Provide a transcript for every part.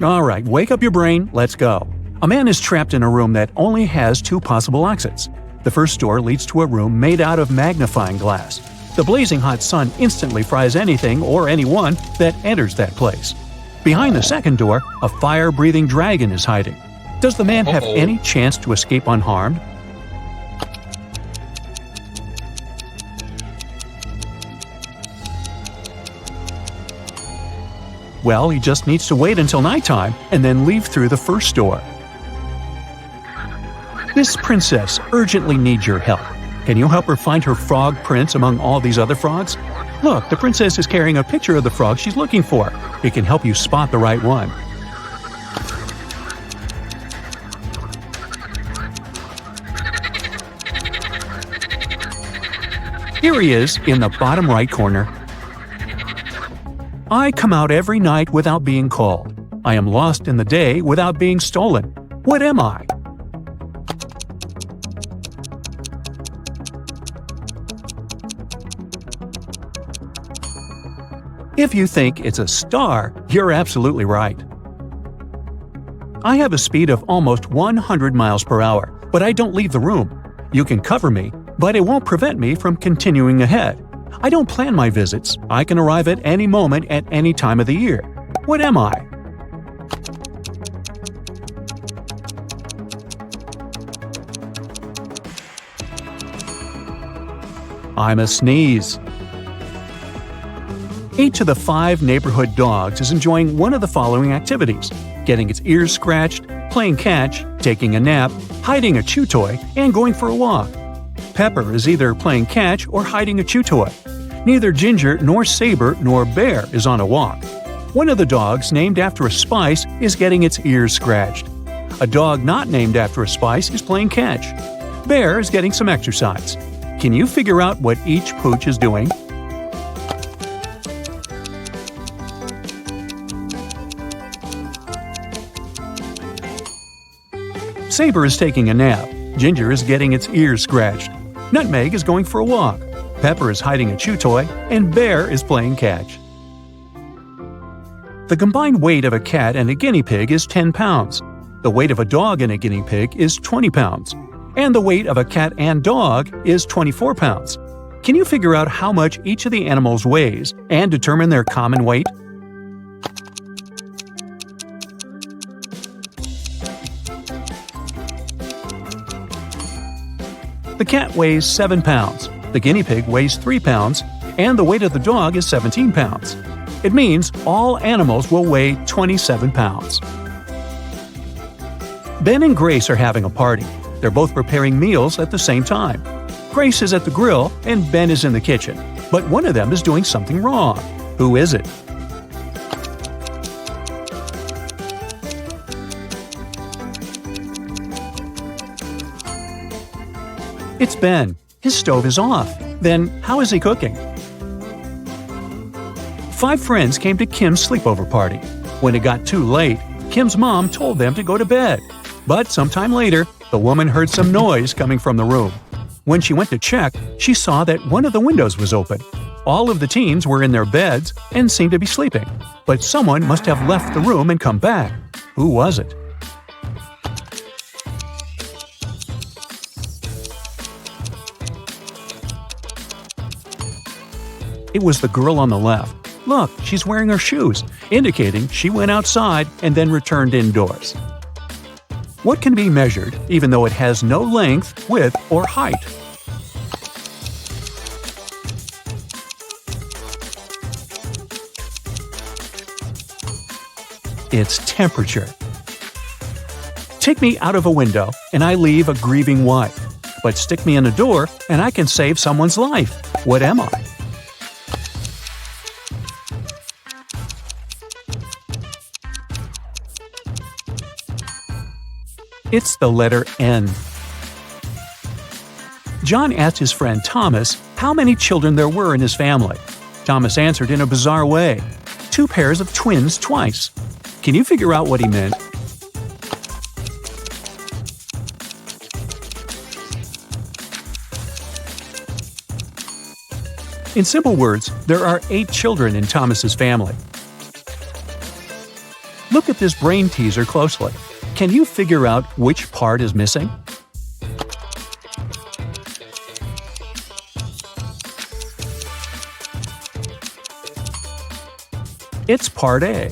Alright, wake up your brain, let's go. A man is trapped in a room that only has two possible exits. The first door leads to a room made out of magnifying glass. The blazing hot sun instantly fries anything or anyone that enters that place. Behind the second door, a fire-breathing dragon is hiding. Does the man have any chance to escape unharmed? Well, he just needs to wait until nighttime and then leave through the first door. This princess urgently needs your help. Can you help her find her frog prince among all these other frogs? Look, the princess is carrying a picture of the frog she's looking for. It can help you spot the right one. Here he is in the bottom right corner. I come out every night without being called. I am lost in the day without being stolen. What am I? If you think it's a star, you're absolutely right. I have a speed of almost 100 miles per hour, but I don't leave the room. You can cover me, but it won't prevent me from continuing ahead. I don't plan my visits. I can arrive at any moment at any time of the year. What am I? I'm a sneeze. 8 of the 5 neighborhood dogs is enjoying one of the following activities: getting its ears scratched, playing catch, taking a nap, hiding a chew toy, and going for a walk. Pepper is either playing catch or hiding a chew toy. Neither Ginger nor Saber nor Bear is on a walk. One of the dogs named after a spice is getting its ears scratched. A dog not named after a spice is playing catch. Bear is getting some exercise. Can you figure out what each pooch is doing? Saber is taking a nap. Ginger is getting its ears scratched. Nutmeg is going for a walk. Pepper is hiding a chew toy, and Bear is playing catch. The combined weight of a cat and a guinea pig is 10 pounds. The weight of a dog and a guinea pig is 20 pounds. And the weight of a cat and dog is 24 pounds. Can you figure out how much each of the animals weighs and determine their common weight? The cat weighs 7 pounds, the guinea pig weighs 3 pounds, and the weight of the dog is 17 pounds. It means all animals will weigh 27 pounds. Ben and Grace are having a party. They're both preparing meals at the same time. Grace is at the grill and Ben is in the kitchen, but one of them is doing something wrong. Who is it? It's Ben. His stove is off. Then how is he cooking? 5 friends came to Kim's sleepover party. When it got too late, Kim's mom told them to go to bed. But sometime later, the woman heard some noise coming from the room. When she went to check, she saw that one of the windows was open. All of the teens were in their beds and seemed to be sleeping. But someone must have left the room and come back. Who was it? It was the girl on the left. Look, she's wearing her shoes, indicating she went outside and then returned indoors. What can be measured even though it has no length, width, or height? It's temperature. Take me out of a window and I leave a grieving wife. But stick me in a door and I can save someone's life. What am I? It's the letter N. John asked his friend Thomas how many children there were in his family. Thomas answered in a bizarre way, 2 pairs of twins twice. Can you figure out what he meant? In simple words, there are 8 children in Thomas's family. Look at this brain teaser closely. Can you figure out which part is missing? It's part A.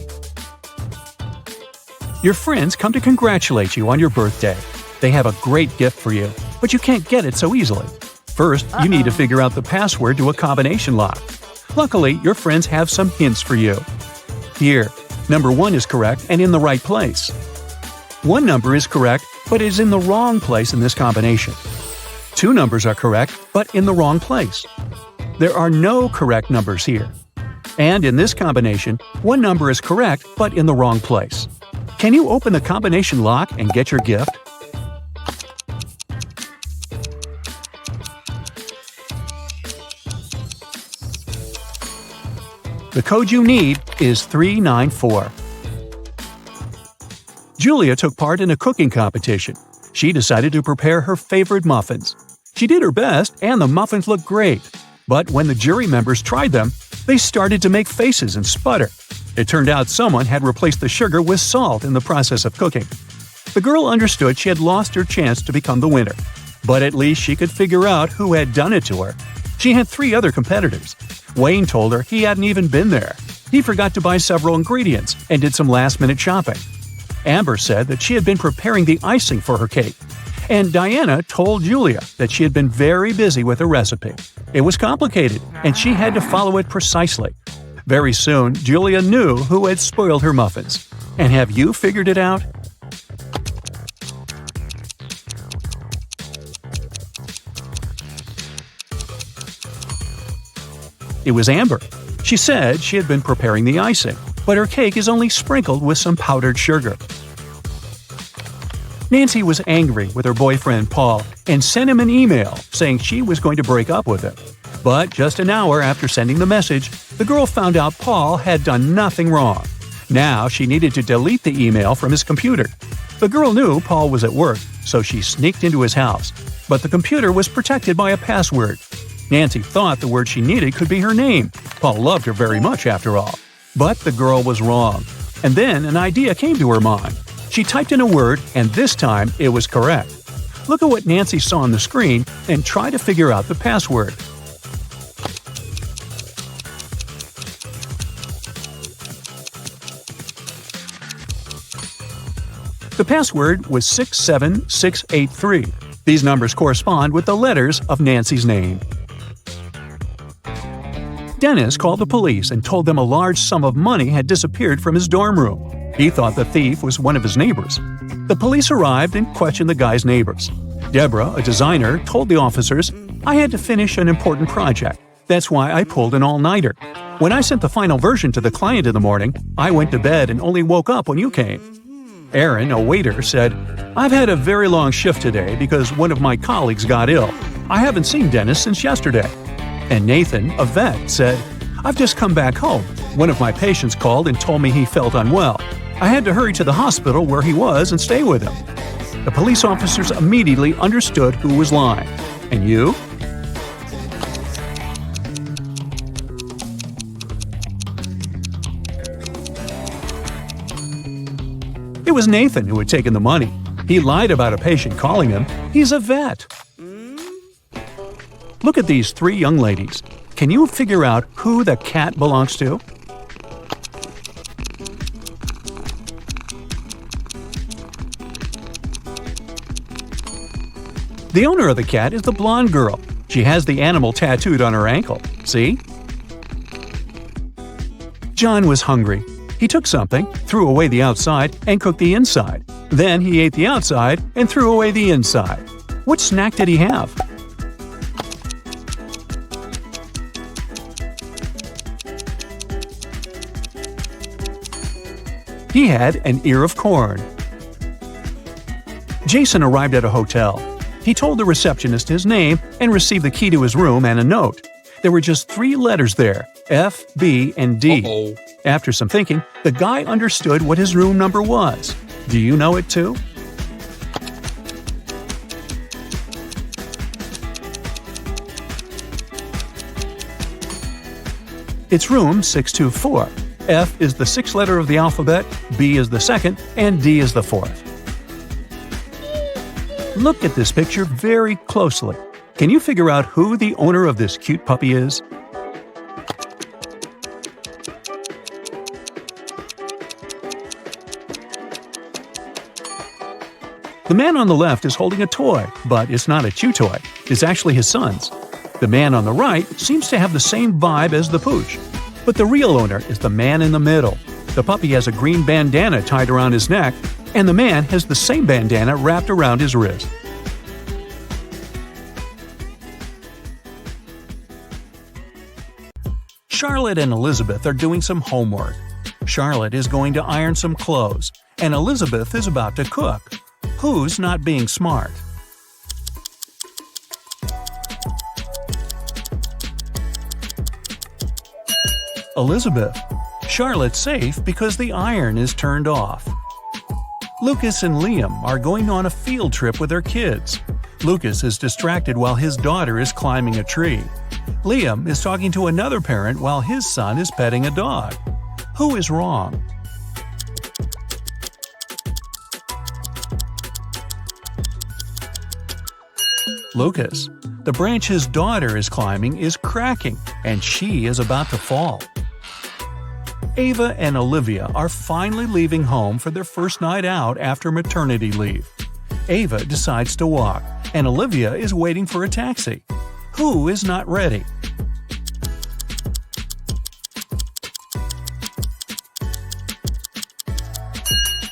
Your friends come to congratulate you on your birthday. They have a great gift for you, but you can't get it so easily. First, you need to figure out the password to a combination lock. Luckily, your friends have some hints for you. Here, number 1 is correct and in the right place. One number is correct, but is in the wrong place in this combination. 2 numbers are correct, but in the wrong place. There are no correct numbers here. And in this combination, 1 number is correct, but in the wrong place. Can you open the combination lock and get your gift? The code you need is 394. Julia took part in a cooking competition. She decided to prepare her favorite muffins. She did her best, and the muffins looked great. But when the jury members tried them, they started to make faces and sputter. It turned out someone had replaced the sugar with salt in the process of cooking. The girl understood she had lost her chance to become the winner. But at least she could figure out who had done it to her. She had 3 other competitors. Wayne told her he hadn't even been there. He forgot to buy several ingredients and did some last-minute shopping. Amber said that she had been preparing the icing for her cake. And Diana told Julia that she had been very busy with her recipe. It was complicated, and she had to follow it precisely. Very soon, Julia knew who had spoiled her muffins. And have you figured it out? It was Amber. She said she had been preparing the icing, but her cake is only sprinkled with some powdered sugar. Nancy was angry with her boyfriend Paul and sent him an email saying she was going to break up with him. But just an hour after sending the message, the girl found out Paul had done nothing wrong. Now she needed to delete the email from his computer. The girl knew Paul was at work, so she sneaked into his house. But the computer was protected by a password. Nancy thought the word she needed could be her name. Paul loved her very much after all. But the girl was wrong. And then an idea came to her mind. She typed in a word, and this time it was correct. Look at what Nancy saw on the screen and try to figure out the password. The password was 67683. These numbers correspond with the letters of Nancy's name. Dennis called the police and told them a large sum of money had disappeared from his dorm room. He thought the thief was one of his neighbors. The police arrived and questioned the guy's neighbors. Deborah, a designer, told the officers, "I had to finish an important project. That's why I pulled an all-nighter. When I sent the final version to the client in the morning, I went to bed and only woke up when you came." Aaron, a waiter, said, "I've had a very long shift today because one of my colleagues got ill. I haven't seen Dennis since yesterday." And Nathan, a vet, said, "I've just come back home. One of my patients called and told me he felt unwell. I had to hurry to the hospital where he was and stay with him." The police officers immediately understood who was lying. And you? It was Nathan who had taken the money. He lied about a patient calling him. He's a vet. Look at these 3 young ladies. Can you figure out who the cat belongs to? The owner of the cat is the blonde girl. She has the animal tattooed on her ankle. See? John was hungry. He took something, threw away the outside, and cooked the inside. Then he ate the outside and threw away the inside. What snack did he have? He had an ear of corn. Jason arrived at a hotel. He told the receptionist his name and received the key to his room and a note. There were just 3 letters there, F, B, and D. Uh-oh. After some thinking, the guy understood what his room number was. Do you know it too? It's room 624. F is the sixth letter of the alphabet, B is the second, and D is the fourth. Look at this picture very closely. Can you figure out who the owner of this cute puppy is? The man on the left is holding a toy, but it's not a chew toy. It's actually his son's. The man on the right seems to have the same vibe as the pooch. But the real owner is the man in the middle. The puppy has a green bandana tied around his neck, and the man has the same bandana wrapped around his wrist. Charlotte and Elizabeth are doing some homework. Charlotte is going to iron some clothes, and Elizabeth is about to cook. Who's not being smart? Elizabeth. Charlotte's safe because the iron is turned off. Lucas and Liam are going on a field trip with their kids. Lucas is distracted while his daughter is climbing a tree. Liam is talking to another parent while his son is petting a dog. Who is wrong? Lucas. The branch his daughter is climbing is cracking, and she is about to fall. Ava and Olivia are finally leaving home for their first night out after maternity leave. Ava decides to walk, and Olivia is waiting for a taxi. Who is not ready?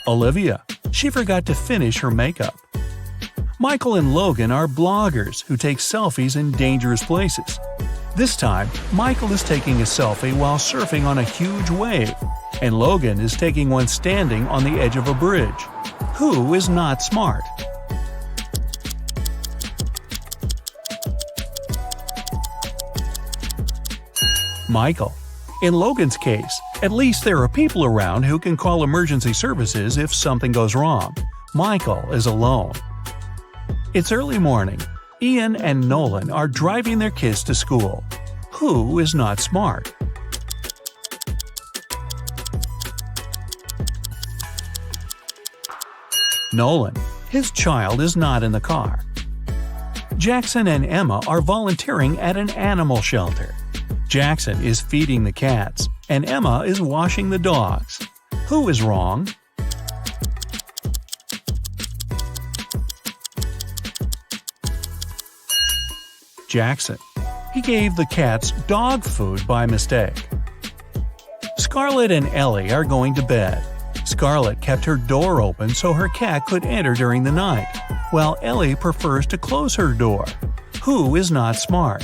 Olivia. She forgot to finish her makeup. Michael and Logan are bloggers who take selfies in dangerous places. This time, Michael is taking a selfie while surfing on a huge wave, and Logan is taking one standing on the edge of a bridge. Who is not smart? Michael. In Logan's case, at least there are people around who can call emergency services if something goes wrong. Michael is alone. It's early morning. Ian and Nolan are driving their kids to school. Who is not smart? Nolan. His child is not in the car. Jackson and Emma are volunteering at an animal shelter. Jackson is feeding the cats, and Emma is washing the dogs. Who is wrong? Jackson. He gave the cats dog food by mistake. Scarlett and Ellie are going to bed. Scarlett kept her door open so her cat could enter during the night, while Ellie prefers to close her door. Who is not smart?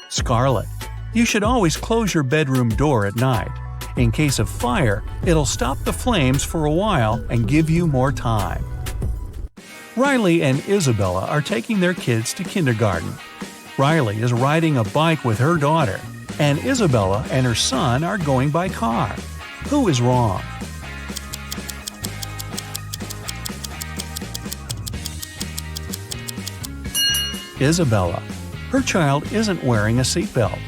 Scarlett. You should always close your bedroom door at night. In case of fire, it'll stop the flames for a while and give you more time. Riley and Isabella are taking their kids to kindergarten. Riley is riding a bike with her daughter, and Isabella and her son are going by car. Who is wrong? Isabella. Her child isn't wearing a seatbelt.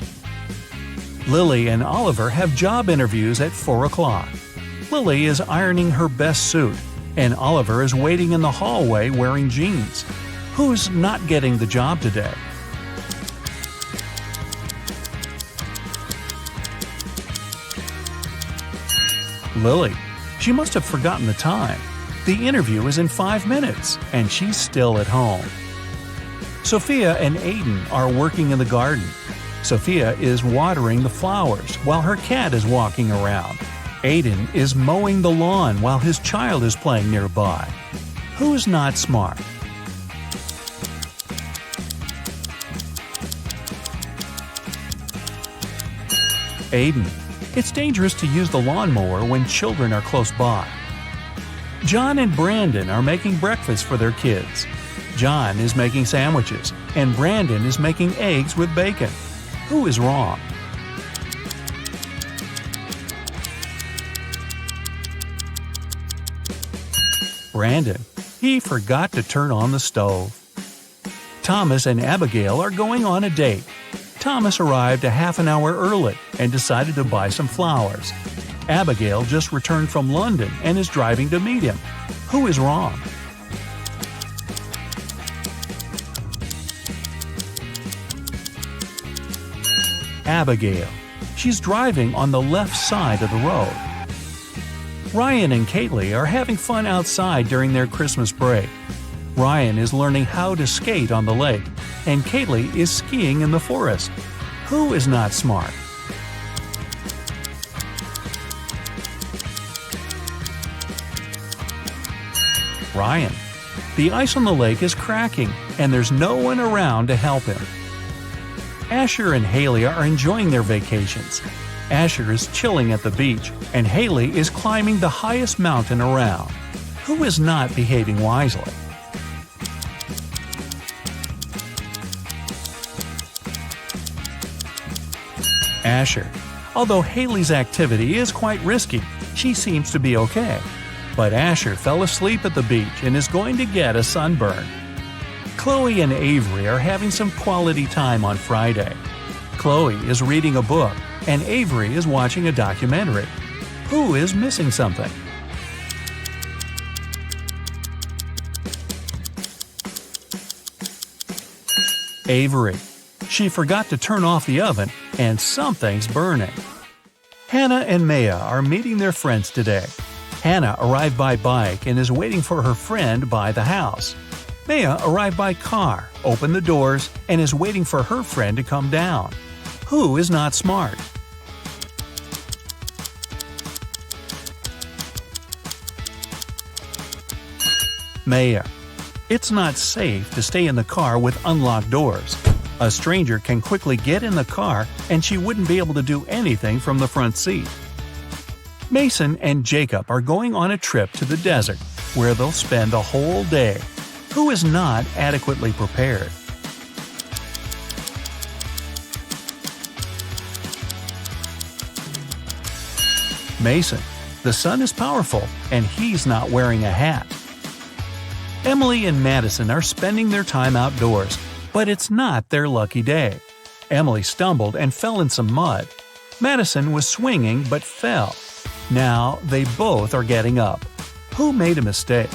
Lily and Oliver have job interviews at 4 o'clock. Lily is ironing her best suit, and Oliver is waiting in the hallway wearing jeans. Who's not getting the job today? Lily. She must have forgotten the time. The interview is in 5 minutes, and she's still at home. Sophia and Aiden are working in the garden. Sophia is watering the flowers while her cat is walking around. Aiden is mowing the lawn while his child is playing nearby. Who's not smart? Aiden. It's dangerous to use the lawnmower when children are close by. John and Brandon are making breakfast for their kids. John is making sandwiches, and Brandon is making eggs with bacon. Who is wrong? Brandon. He forgot to turn on the stove. Thomas and Abigail are going on a date. Thomas arrived a half an hour early and decided to buy some flowers. Abigail just returned from London and is driving to meet him. Who is wrong? Abigail. She's driving on the left side of the road. Ryan and Kaylee are having fun outside during their Christmas break. Ryan is learning how to skate on the lake, and Kaylee is skiing in the forest. Who is not smart? Ryan. The ice on the lake is cracking, and there's no one around to help him. Asher and Haley are enjoying their vacations. Asher is chilling at the beach, and Haley is climbing the highest mountain around. Who is not behaving wisely? Asher. Although Haley's activity is quite risky, she seems to be okay. But Asher fell asleep at the beach and is going to get a sunburn. Chloe and Avery are having some quality time on Friday. Chloe is reading a book, and Avery is watching a documentary. Who is missing something? Avery. She forgot to turn off the oven, and something's burning. Hannah and Maya are meeting their friends today. Hannah arrived by bike and is waiting for her friend by the house. Maya arrived by car, opened the doors, and is waiting for her friend to come down. Who is not smart? Maya. It's not safe to stay in the car with unlocked doors. A stranger can quickly get in the car and she wouldn't be able to do anything from the front seat. Mason and Jacob are going on a trip to the desert, where they'll spend a whole day. Who is not adequately prepared? Mason. The sun is powerful, and he's not wearing a hat. Emily and Madison are spending their time outdoors, but it's not their lucky day. Emily stumbled and fell in some mud. Madison was swinging but fell. Now they both are getting up. Who made a mistake?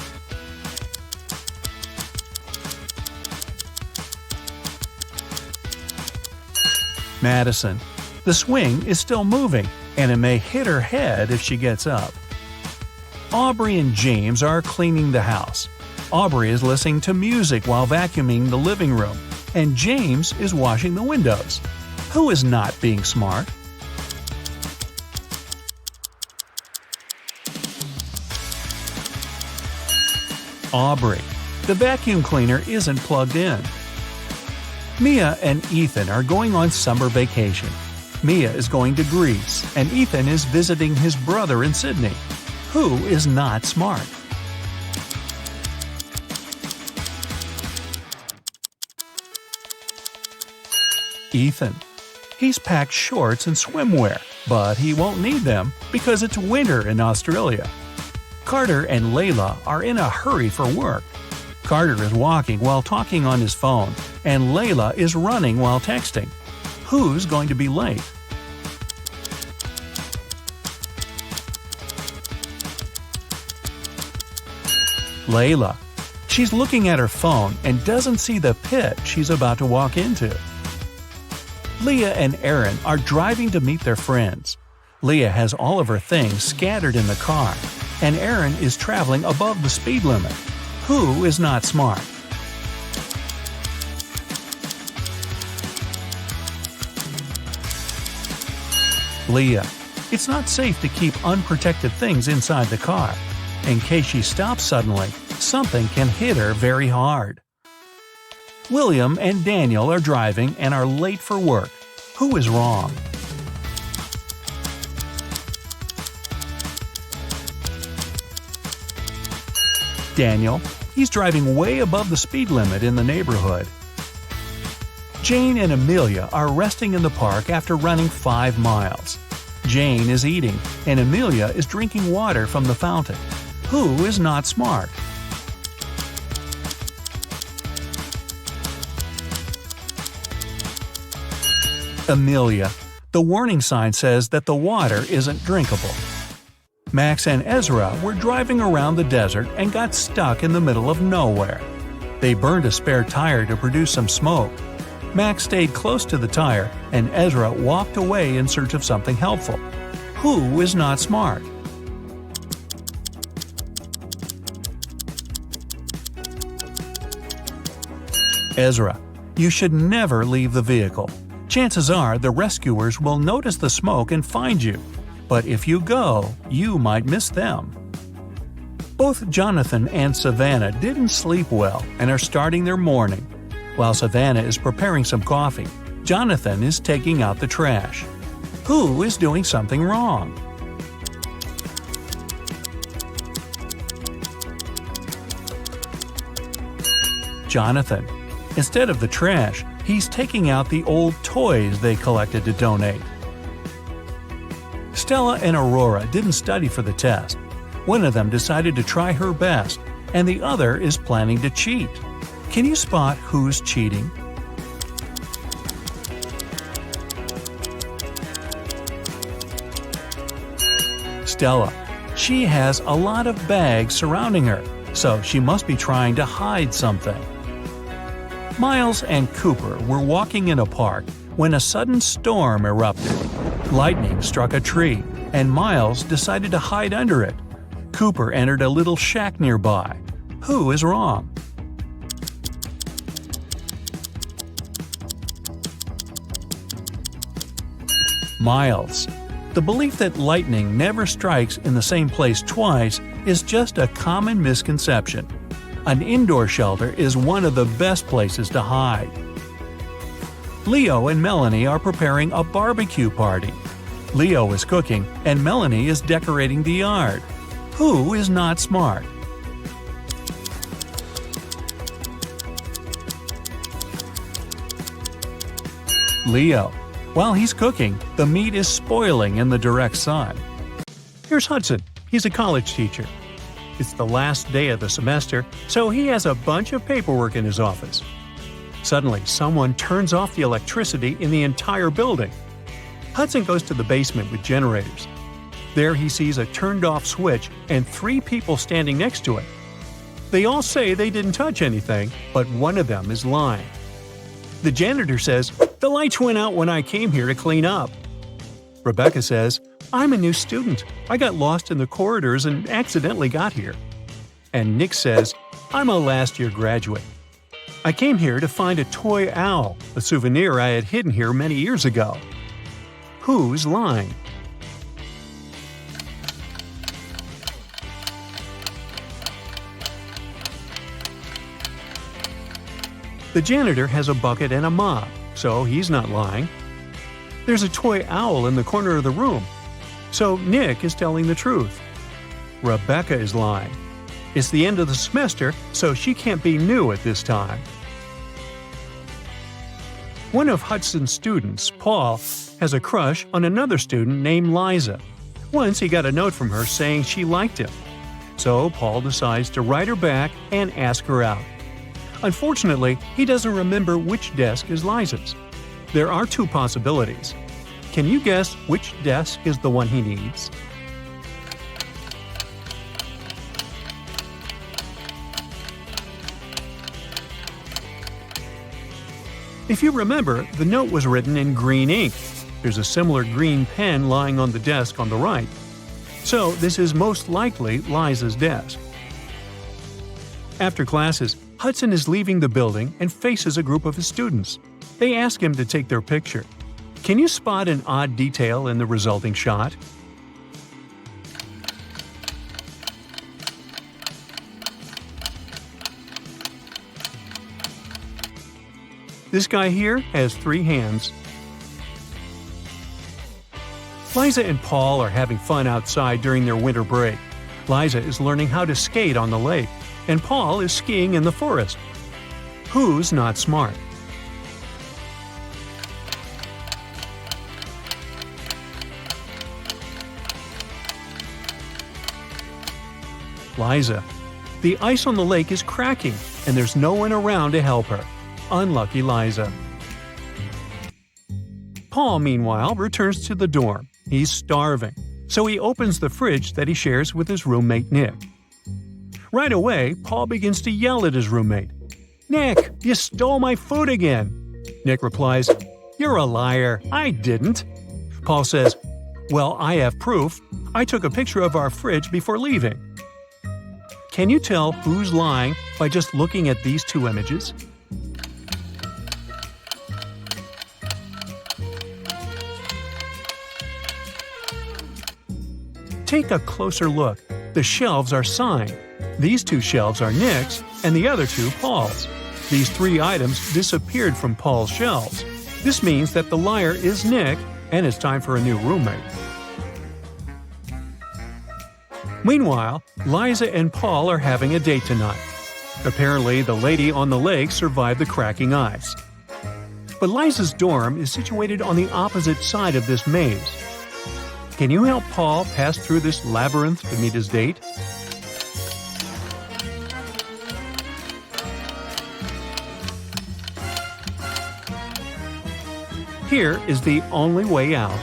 Madison. The swing is still moving, and it may hit her head if she gets up. Aubrey and James are cleaning the house. Aubrey is listening to music while vacuuming the living room, and James is washing the windows. Who is not being smart? Aubrey. The vacuum cleaner isn't plugged in. Mia and Ethan are going on summer vacation. Mia is going to Greece, and Ethan is visiting his brother in Sydney. Who is not smart? Ethan. He's packed shorts and swimwear, but he won't need them because it's winter in Australia. Carter and Layla are in a hurry for work. Carter is walking while talking on his phone, and Layla is running while texting. Who's going to be late? Layla. She's looking at her phone and doesn't see the pit she's about to walk into. Leah and Aaron are driving to meet their friends. Leah has all of her things scattered in the car, and Aaron is traveling above the speed limit. Who is not smart? Leah. It's not safe to keep unprotected things inside the car. In case she stops suddenly, something can hit her very hard. William and Daniel are driving and are late for work. Who is wrong? Daniel. He's driving way above the speed limit in the neighborhood. Jane and Amelia are resting in the park after running 5 miles. Jane is eating, and Amelia is drinking water from the fountain. Who is not smart? Amelia. The warning sign says that the water isn't drinkable. Max and Ezra were driving around the desert and got stuck in the middle of nowhere. They burned a spare tire to produce some smoke. Max stayed close to the tire, and Ezra walked away in search of something helpful. Who is not smart? Ezra. You should never leave the vehicle. Chances are the rescuers will notice the smoke and find you. But if you go, you might miss them. Both Jonathan and Savannah didn't sleep well and are starting their morning. While Savannah is preparing some coffee, Jonathan is taking out the trash. Who is doing something wrong? Jonathan. Instead of the trash, he's taking out the old toys they collected to donate. Stella and Aurora didn't study for the test. One of them decided to try her best, and the other is planning to cheat. Can you spot who's cheating? Stella. She has a lot of bags surrounding her, so she must be trying to hide something. Miles and Cooper were walking in a park when a sudden storm erupted. Lightning struck a tree, and Miles decided to hide under it. Cooper entered a little shack nearby. Who is wrong? Miles. The belief that lightning never strikes in the same place twice is just a common misconception. An indoor shelter is one of the best places to hide. Leo and Melanie are preparing a barbecue party. Leo is cooking, and Melanie is decorating the yard. Who is not smart? Leo. While he's cooking, the meat is spoiling in the direct sun. Here's Hudson. He's a college teacher. It's the last day of the semester, so he has a bunch of paperwork in his office. Suddenly, someone turns off the electricity in the entire building. Hudson goes to the basement with generators. There he sees a turned-off switch and 3 people standing next to it. They all say they didn't touch anything, but one of them is lying. The janitor says, "The lights went out when I came here to clean up." Rebecca says, "I'm a new student. I got lost in the corridors and accidentally got here." And Nick says, "I'm a last-year graduate. I came here to find a toy owl, a souvenir I had hidden here many years ago." Who's lying? The janitor has a bucket and a mop, so he's not lying. There's a toy owl in the corner of the room, so Nick is telling the truth. Rebecca is lying. It's the end of the semester, so she can't be new at this time. One of Hudson's students, Paul, has a crush on another student named Liza. Once he got a note from her saying she liked him. So Paul decides to write her back and ask her out. Unfortunately, he doesn't remember which desk is Liza's. There are 2 possibilities. Can you guess which desk is the one he needs? If you remember, the note was written in green ink. There's a similar green pen lying on the desk on the right. So this is most likely Liza's desk. After classes, Hudson is leaving the building and faces a group of his students. They ask him to take their picture. Can you spot an odd detail in the resulting shot? This guy here has 3 hands. Liza and Paul are having fun outside during their winter break. Liza is learning how to skate on the lake, and Paul is skiing in the forest. Who's not smart? Liza. The ice on the lake is cracking, and there's no one around to help her. Unlucky Liza. Paul, meanwhile, returns to the dorm. He's starving, so he opens the fridge that he shares with his roommate Nick. Right away, Paul begins to yell at his roommate. "Nick, you stole my food again!" Nick replies, "You're a liar, I didn't." Paul says, "Well, I have proof. I took a picture of our fridge before leaving." Can you tell who's lying by just looking at these two images? Take a closer look. The shelves are signed. These two shelves are Nick's and the other two Paul's. These three items disappeared from Paul's shelves. This means that the liar is Nick, and it's time for a new roommate. Meanwhile, Liza and Paul are having a date tonight. Apparently, the lady on the lake survived the cracking ice. But Liza's dorm is situated on the opposite side of this maze. Can you help Paul pass through this labyrinth to meet his date? Here is the only way out.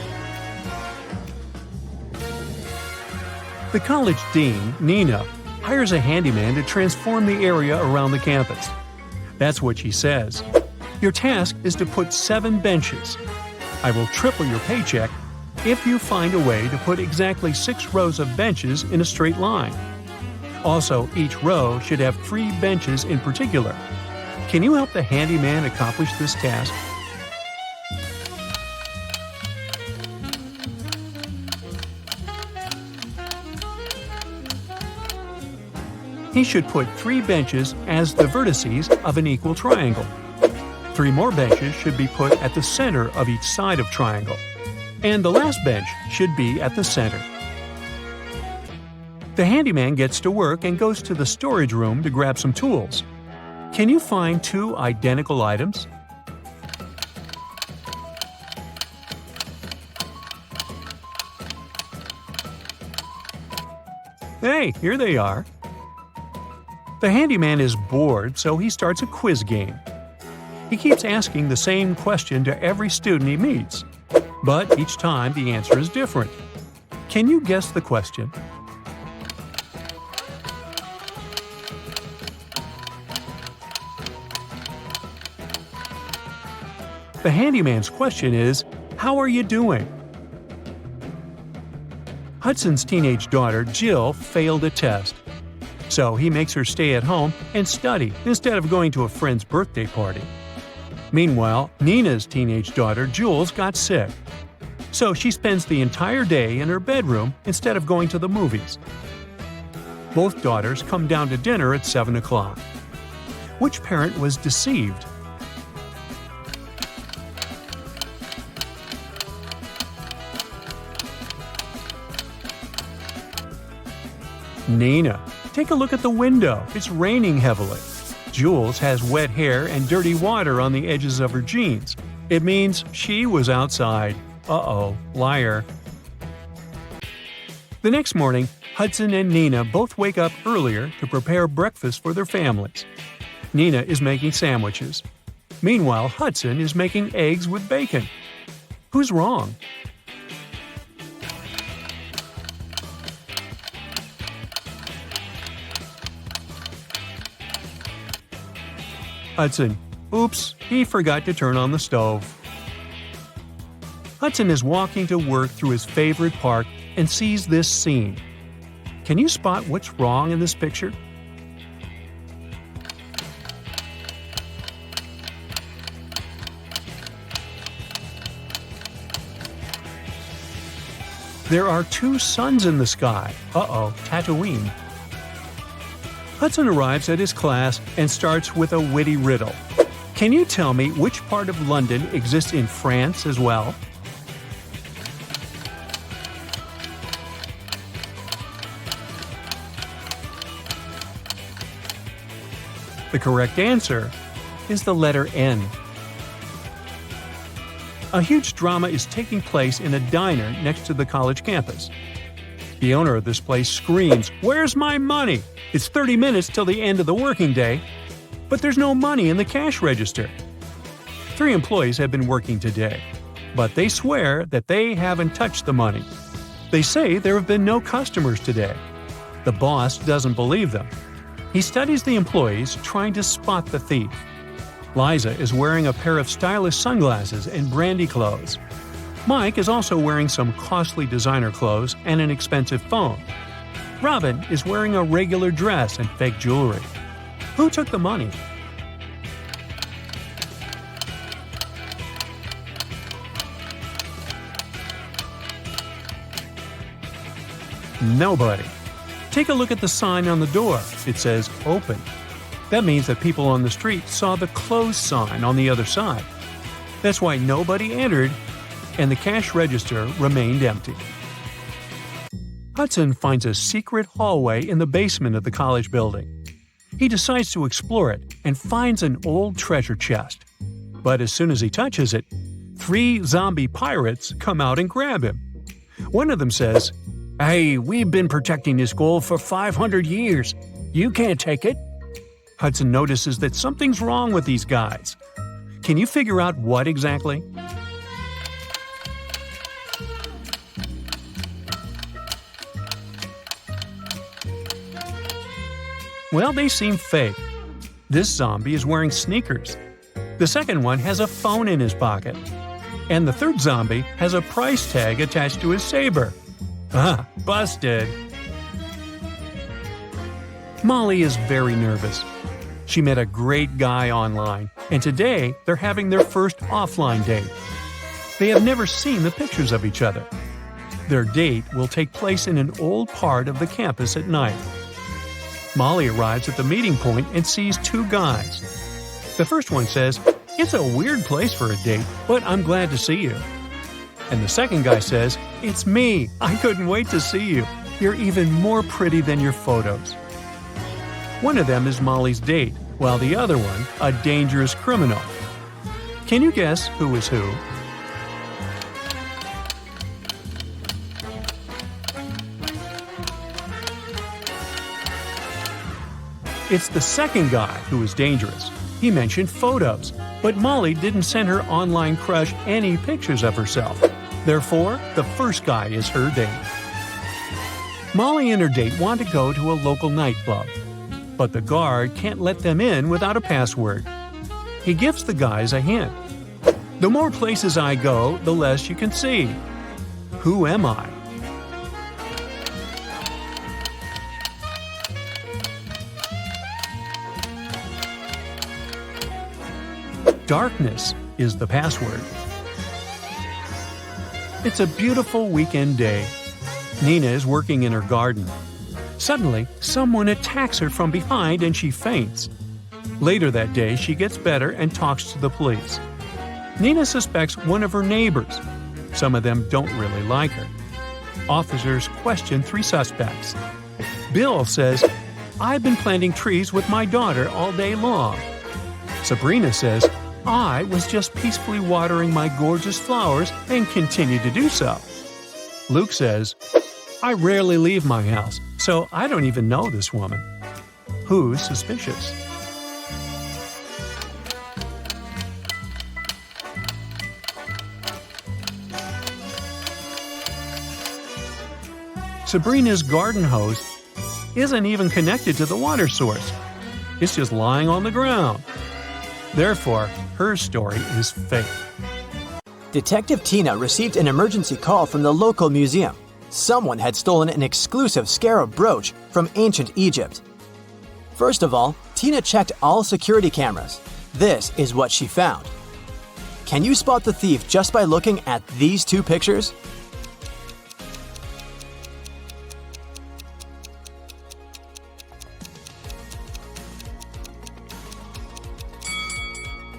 The college dean, Nina, hires a handyman to transform the area around the campus. That's what she says. Your task is to put 7 benches. I will triple your paycheck if you find a way to put exactly 6 rows of benches in a straight line. Also, each row should have 3 benches in particular. Can you help the handyman accomplish this task? He should put 3 benches as the vertices of an equal triangle. 3 more benches should be put at the center of each side of triangle. And the last bench should be at the center. The handyman gets to work and goes to the storage room to grab some tools. Can you find 2 identical items? Hey, here they are. The handyman is bored, so he starts a quiz game. He keeps asking the same question to every student he meets, but each time the answer is different. Can you guess the question? The handyman's question is, "How are you doing?" Hudson's teenage daughter, Jill, failed a test. So he makes her stay at home and study instead of going to a friend's birthday party. Meanwhile, Nina's teenage daughter, Jules, got sick. So she spends the entire day in her bedroom instead of going to the movies. Both daughters come down to dinner at 7 o'clock. Which parent was deceived? Nina. Take a look at the window. It's raining heavily. Jules has wet hair and dirty water on the edges of her jeans. It means she was outside. Uh-oh, liar. The next morning, Hudson and Nina both wake up earlier to prepare breakfast for their families. Nina is making sandwiches. Meanwhile, Hudson is making eggs with bacon. Who's wrong? Hudson. Oops, he forgot to turn on the stove. Hudson is walking to work through his favorite park and sees this scene. Can you spot what's wrong in this picture? There are 2 suns in the sky. Uh-oh, Tatooine. Hudson arrives at his class and starts with a witty riddle. Can you tell me which part of London exists in France as well? The correct answer is the letter N. A huge drama is taking place in a diner next to the college campus. The owner of this place screams, "Where's my money? It's 30 minutes till the end of the working day." But there's no money in the cash register. 3 employees have been working today. but they swear that they haven't touched the money. They say there have been no customers today. The boss doesn't believe them. He studies the employees, trying to spot the thief. Liza is wearing a pair of stylish sunglasses and brandy clothes. Mike is also wearing some costly designer clothes and an expensive phone. Robin is wearing a regular dress and fake jewelry. Who took the money? Nobody. Take a look at the sign on the door. It says "Open." That means that people on the street saw the closed sign on the other side. That's why nobody entered, and the cash register remained empty. Hudson finds a secret hallway in the basement of the college building. He decides to explore it and finds an old treasure chest. But as soon as he touches it, 3 zombie pirates come out and grab him. One of them says, "Hey, we've been protecting this gold for 500 years. You can't take it." Hudson notices that something's wrong with these guys. Can you figure out what exactly? Well, they seem fake. This zombie is wearing sneakers. The second one has a phone in his pocket. And the third zombie has a price tag attached to his saber. Ah, busted! Molly is very nervous. She met a great guy online, and today they're having their first offline date. They have never seen the pictures of each other. Their date will take place in an old part of the campus at night. Molly arrives at the meeting point and sees 2 guys. The first one says, "It's a weird place for a date, but I'm glad to see you." And the second guy says, "It's me. I couldn't wait to see you. You're even more pretty than your photos." One of them is Molly's date, while the other one, a dangerous criminal. Can you guess who is who? It's the second guy who is dangerous. He mentioned photos, but Molly didn't send her online crush any pictures of herself. Therefore, the first guy is her date. Molly and her date want to go to a local nightclub, but the guard can't let them in without a password. He gives the guys a hint. "The more places I go, the less you can see. Who am I?" Darkness is the password. It's a beautiful weekend day. Nina is working in her garden. Suddenly, someone attacks her from behind and she faints. Later that day, she gets better and talks to the police. Nina suspects one of her neighbors. Some of them don't really like her. Officers question 3 suspects. Bill says, "I've been planting trees with my daughter all day long." Sabrina says, "I was just peacefully watering my gorgeous flowers and continue to do so." Luke says, "I rarely leave my house, so I don't even know this woman." Who's suspicious? Sabrina's garden hose isn't even connected to the water source. It's just lying on the ground. Therefore, her story is fake. Detective Tina received an emergency call from the local museum. Someone had stolen an exclusive scarab brooch from ancient Egypt. First of all, Tina checked all security cameras. This is what she found. Can you spot the thief just by looking at these 2 pictures?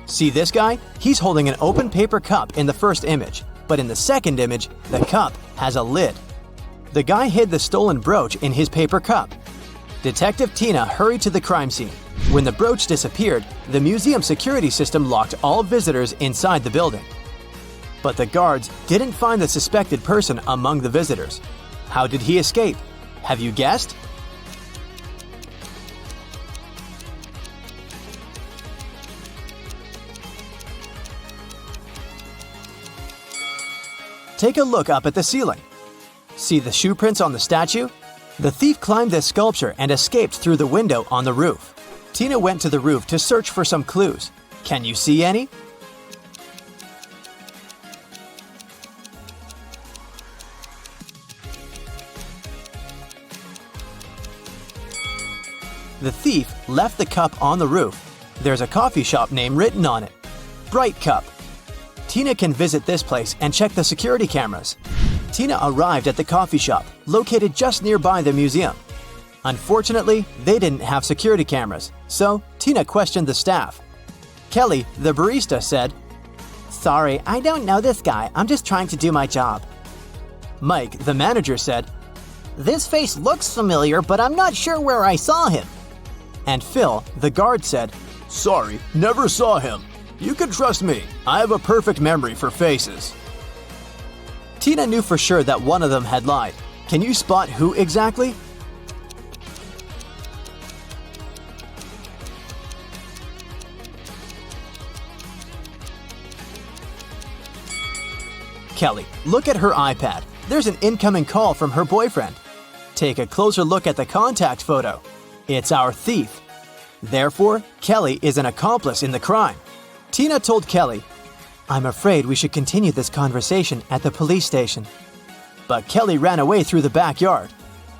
See this guy? He's holding an open paper cup in the first image, but in the second image, the cup has a lid. The guy hid the stolen brooch in his paper cup. Detective Tina hurried to the crime scene. When the brooch disappeared, the museum security system locked all visitors inside the building. But the guards didn't find the suspected person among the visitors. How did he escape? Have you guessed? Take a look up at the ceiling. See the shoe prints on the statue? The thief climbed this sculpture and escaped through the window on the roof. Tina went to the roof to search for some clues. Can you see any? The thief left the cup on the roof. There's a coffee shop name written on it. Bright Cup. Tina can visit this place and check the security cameras. Tina arrived at the coffee shop, located just nearby the museum. Unfortunately, they didn't have security cameras, so Tina questioned the staff. Kelly, the barista, said, "Sorry, I don't know this guy. I'm just trying to do my job." Mike, the manager, said, "This face looks familiar, but I'm not sure where I saw him." And Phil, the guard, said, "Sorry, never saw him. You can trust me. I have a perfect memory for faces." Tina knew for sure that one of them had lied. Can you spot who exactly? Kelly, look at her iPad. There's an incoming call from her boyfriend. Take a closer look at the contact photo. It's our thief. Therefore, Kelly is an accomplice in the crime. Tina told Kelly, "I'm afraid we should continue this conversation at the police station." But Kelly ran away through the backyard.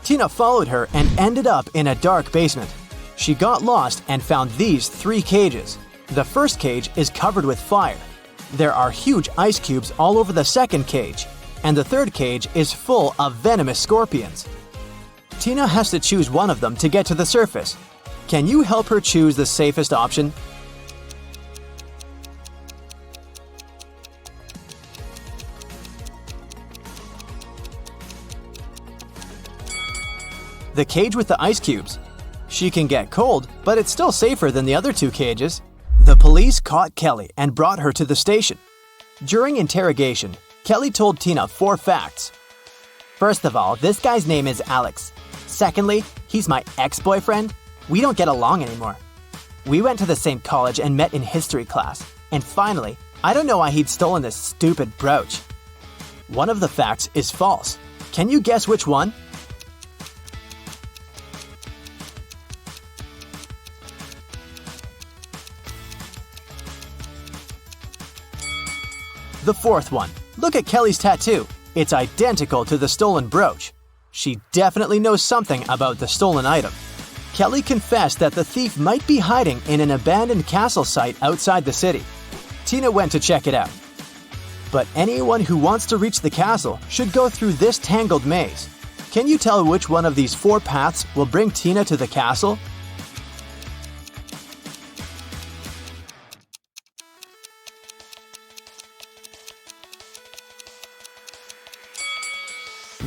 Tina followed her and ended up in a dark basement. She got lost and found these 3 cages. The first cage is covered with fire. There are huge ice cubes all over the second cage, and the third cage is full of venomous scorpions. Tina has to choose one of them to get to the surface. Can you help her choose the safest option? The cage with the ice cubes. She can get cold, but it's still safer than the other 2 cages. The police caught Kelly and brought her to the station. During interrogation, Kelly told Tina 4 facts. First of all, this guy's name is Alex. Secondly, he's my ex-boyfriend. We don't get along anymore. We went to the same college and met in history class. And finally, I don't know why he'd stolen this stupid brooch. One of the facts is false. Can you guess which one? The 4th one. Look at Kelly's tattoo. It's identical to the stolen brooch. She definitely knows something about the stolen item. Kelly confessed that the thief might be hiding in an abandoned castle site outside the city. Tina went to check it out. But anyone who wants to reach the castle should go through this tangled maze. Can you tell which one of these 4 paths will bring Tina to the castle?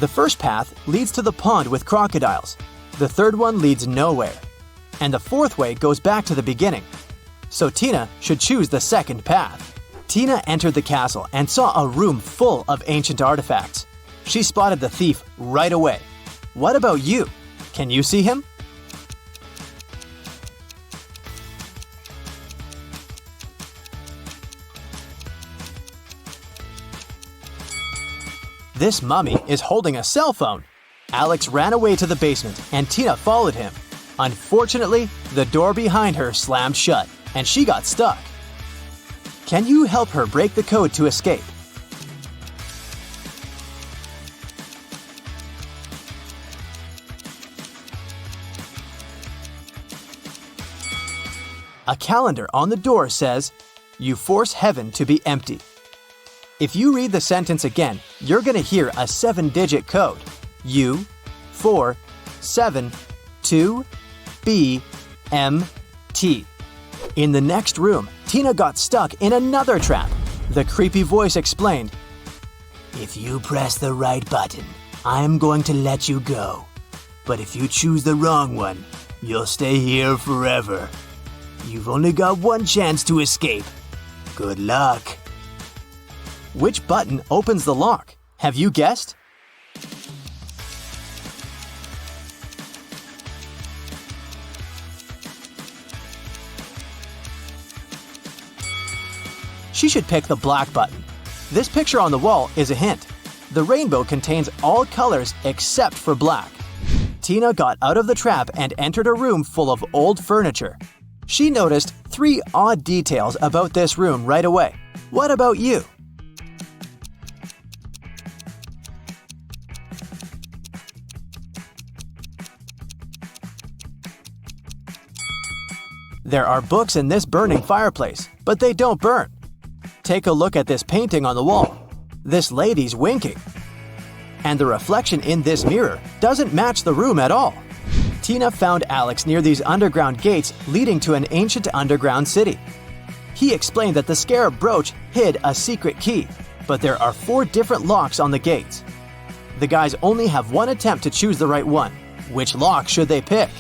The first path leads to the pond with crocodiles. The third one leads nowhere. And the 4th way goes back to the beginning. So Tina should choose the second path. Tina entered the castle and saw a room full of ancient artifacts. She spotted the thief right away. What about you? Can you see him? This mummy is holding a cell phone. Alex ran away to the basement and Tina followed him. Unfortunately, the door behind her slammed shut and she got stuck. Can you help her break the code to escape? A calendar on the door says, "You force heaven to be empty." If you read the sentence again, you're going to hear a 7-digit code. U, 4, 7, 2, B, M, T. In the next room, Tina got stuck in another trap. The creepy voice explained, "If you press the right button, I'm going to let you go. But if you choose the wrong one, you'll stay here forever. You've only got one chance to escape. Good luck." Which button opens the lock? Have you guessed? She should pick the black button. This picture on the wall is a hint. The rainbow contains all colors except for black. Tina got out of the trap and entered a room full of old furniture. She noticed 3 odd details about this room right away. What about you? There are books in this burning fireplace, but they don't burn. Take a look at this painting on the wall. This lady's winking. And the reflection in this mirror doesn't match the room at all. Tina found Alex near these underground gates leading to an ancient underground city. He explained that the scarab brooch hid a secret key, but there are 4 different locks on the gates. The guys only have one attempt to choose the right one. Which lock should they pick?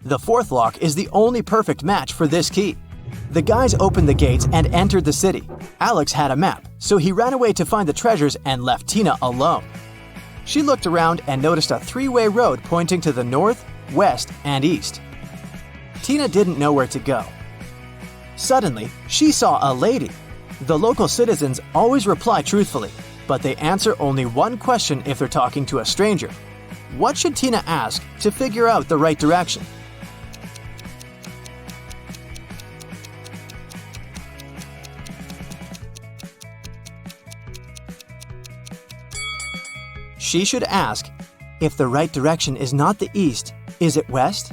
The 4th lock is the only perfect match for this key. The guys opened the gates and entered the city. Alex had a map, so he ran away to find the treasures and left Tina alone. She looked around and noticed a 3-way road pointing to the north, west, and east. Tina didn't know where to go. Suddenly, she saw a lady. The local citizens always reply truthfully, but they answer only one question if they're talking to a stranger. What should Tina ask to figure out the right direction? She should ask, if the right direction is not the east, is it west?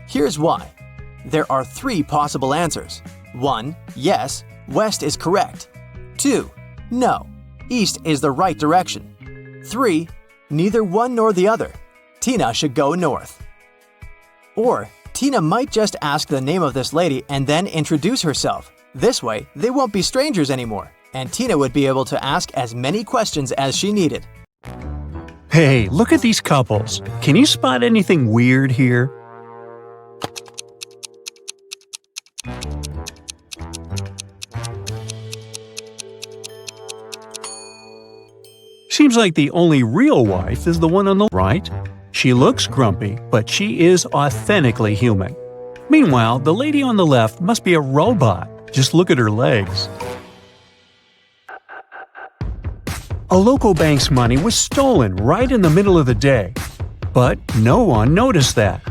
Here's why. There are 3 possible answers. 1. Yes, west is correct. 2. No, east is the right direction. 3. Neither one nor the other. Tina should go north. Or, Tina might just ask the name of this lady and then introduce herself. This way, they won't be strangers anymore, and Tina would be able to ask as many questions as she needed. Hey, look at these couples. Can you spot anything weird here? Seems like the only real wife is the one on the right. She looks grumpy, but she is authentically human. Meanwhile, the lady on the left must be a robot. Just look at her legs. A local bank's money was stolen right in the middle of the day. But no one noticed that.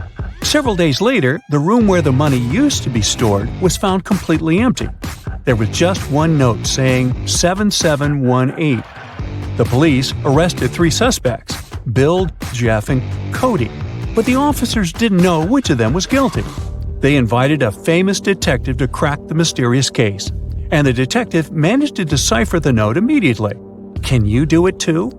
Several days later, the room where the money used to be stored was found completely empty. There was just one note saying 7718. The police arrested 3 suspects, Bill, Jeff, and Cody, but the officers didn't know which of them was guilty. They invited a famous detective to crack the mysterious case, and the detective managed to decipher the note immediately. Can you do it too?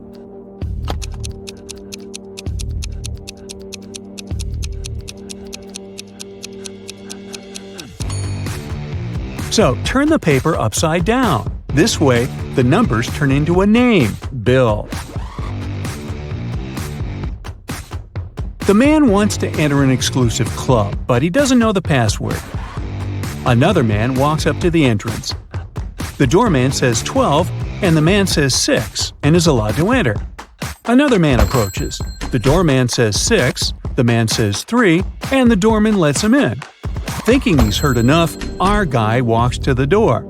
So turn the paper upside down. This way, the numbers turn into a name, Bill. The man wants to enter an exclusive club, but he doesn't know the password. Another man walks up to the entrance. The doorman says 12, and the man says 6, and is allowed to enter. Another man approaches. The doorman says 6, the man says 3, and the doorman lets him in. Thinking he's heard enough, our guy walks to the door.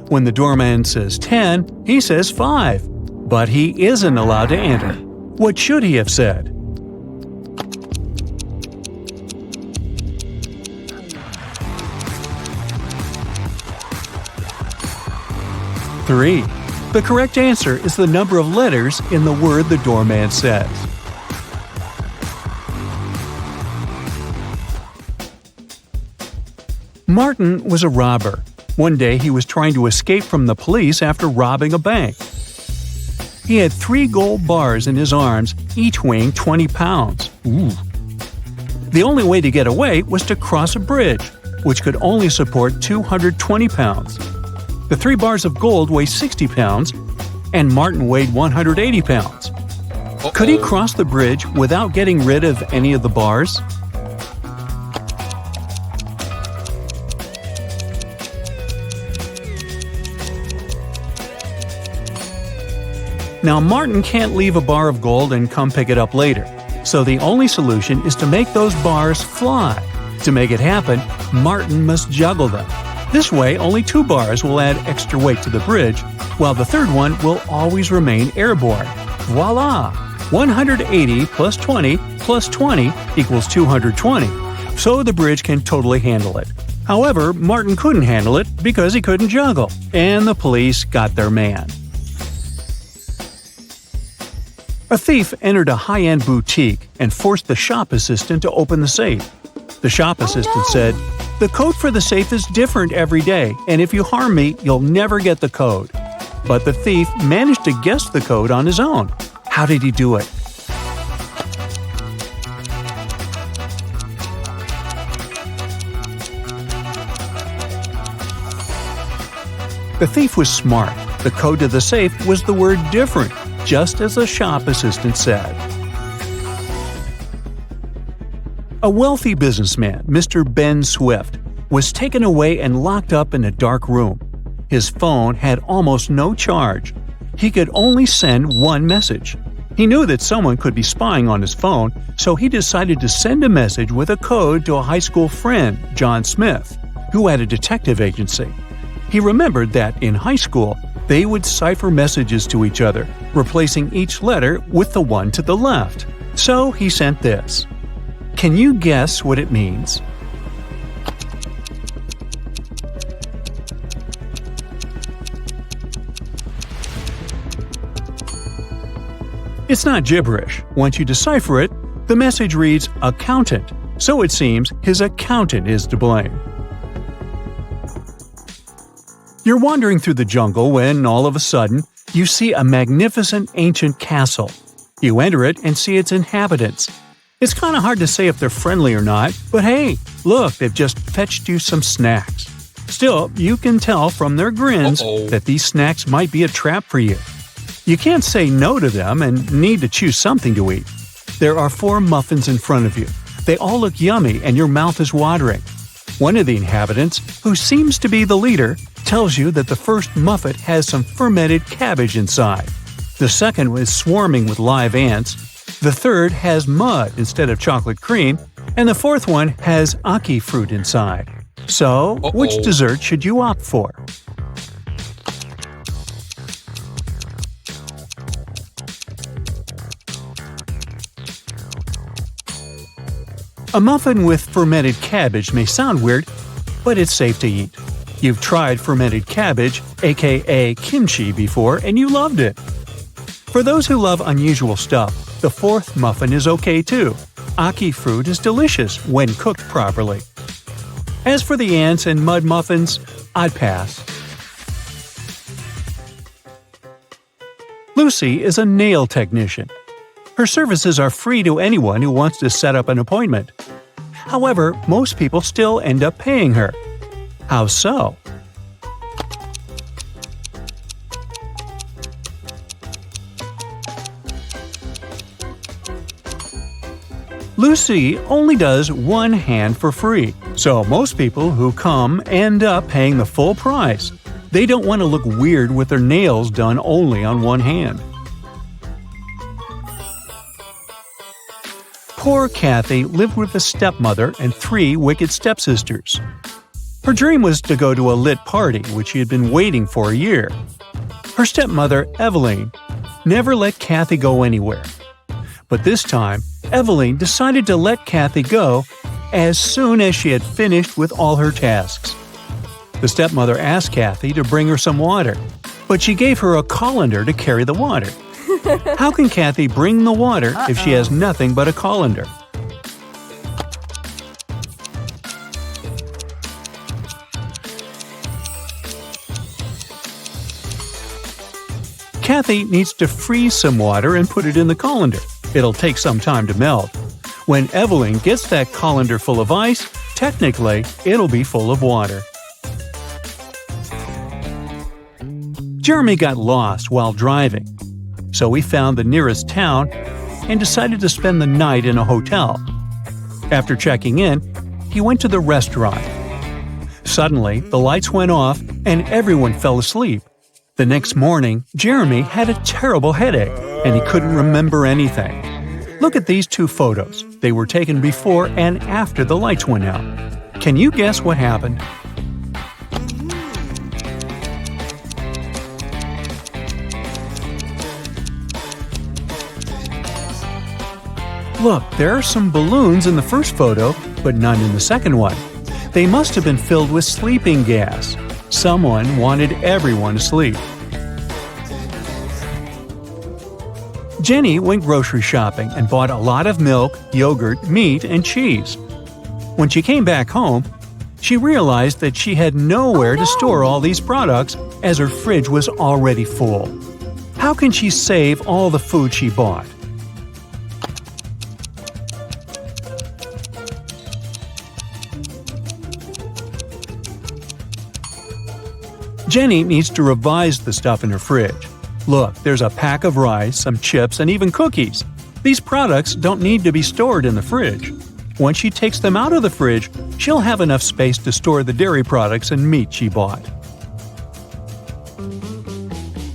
When the doorman says 10, he says 5, but he isn't allowed to enter. What should he have said? Three. The correct answer is the number of letters in the word the doorman says. Martin was a robber. One day he was trying to escape from the police after robbing a bank. He had 3 gold bars in his arms, each weighing 20 pounds. Ooh. The only way to get away was to cross a bridge, which could only support 220 pounds. The 3 bars of gold weigh 60 pounds, and Martin weighed 180 pounds. Could he cross the bridge without getting rid of any of the bars? Now, Martin can't leave a bar of gold and come pick it up later. So the only solution is to make those bars fly. To make it happen, Martin must juggle them. This way, only 2 bars will add extra weight to the bridge, while the third one will always remain airborne. Voila! 180 plus 20 plus 20 equals 220, so the bridge can totally handle it. However, Martin couldn't handle it because he couldn't juggle, and the police got their man. A thief entered a high-end boutique and forced the shop assistant to open the safe. The shop assistant said, "The code for the safe is different every day, and if you harm me, you'll never get the code." But the thief managed to guess the code on his own. How did he do it? The thief was smart. The code to the safe was the word "different," just as the shop assistant said. A wealthy businessman, Mr. Ben Swift, was taken away and locked up in a dark room. His phone had almost no charge. He could only send one message. He knew that someone could be spying on his phone, so he decided to send a message with a code to a high school friend, John Smith, who had a detective agency. He remembered that in high school, they would cipher messages to each other, replacing each letter with the one to the left. So he sent this. Can you guess what it means? It's not gibberish. Once you decipher it, the message reads accountant, so it seems his accountant is to blame. You're wandering through the jungle when, all of a sudden, you see a magnificent ancient castle. You enter it and see its inhabitants. It's kind of hard to say if they're friendly or not, but hey, look, they've just fetched you some snacks. Still, you can tell from their grins that these snacks might be a trap for you. You can't say no to them and need to choose something to eat. There are 4 muffins in front of you. They all look yummy and your mouth is watering. One of the inhabitants, who seems to be the leader, tells you that the first muffin has some fermented cabbage inside. The second is swarming with live ants. The third has mud instead of chocolate cream, and the fourth one has ackee fruit inside. So, which dessert should you opt for? A muffin with fermented cabbage may sound weird, but it's safe to eat. You've tried fermented cabbage, aka kimchi, before, and you loved it. For those who love unusual stuff, the fourth muffin is okay too. Ackee fruit is delicious when cooked properly. As for the ants and mud muffins, I'd pass. Lucy is a nail technician. Her services are free to anyone who wants to set up an appointment. However, most people still end up paying her. How so? Lucy only does one hand for free, so most people who come end up paying the full price. They don't want to look weird with their nails done only on one hand. Poor Kathy lived with a stepmother and 3 wicked stepsisters. Her dream was to go to a lit party, which she had been waiting for a year. Her stepmother, Eveline, never let Kathy go anywhere. But this time, Eveline decided to let Kathy go as soon as she had finished with all her tasks. The stepmother asked Kathy to bring her some water, but she gave her a colander to carry the water. How can Kathy bring the water if she has nothing but a colander? Kathy needs to freeze some water and put it in the colander. It'll take some time to melt. When Eveline gets that colander full of ice, technically, it'll be full of water. Jeremy got lost while driving, so he found the nearest town and decided to spend the night in a hotel. After checking in, he went to the restaurant. Suddenly, the lights went off and everyone fell asleep. The next morning, Jeremy had a terrible headache and he couldn't remember anything. Look at these two photos. They were taken before and after the lights went out. Can you guess what happened? Look, there are some balloons in the first photo, but none in the second one. They must have been filled with sleeping gas. Someone wanted everyone to sleep. Jenny went grocery shopping and bought a lot of milk, yogurt, meat, and cheese. When she came back home, she realized that she had nowhere to store all these products as her fridge was already full. How can she save all the food she bought? Jenny needs to revise the stuff in her fridge. Look, there's a pack of rice, some chips, and even cookies. These products don't need to be stored in the fridge. Once she takes them out of the fridge, she'll have enough space to store the dairy products and meat she bought.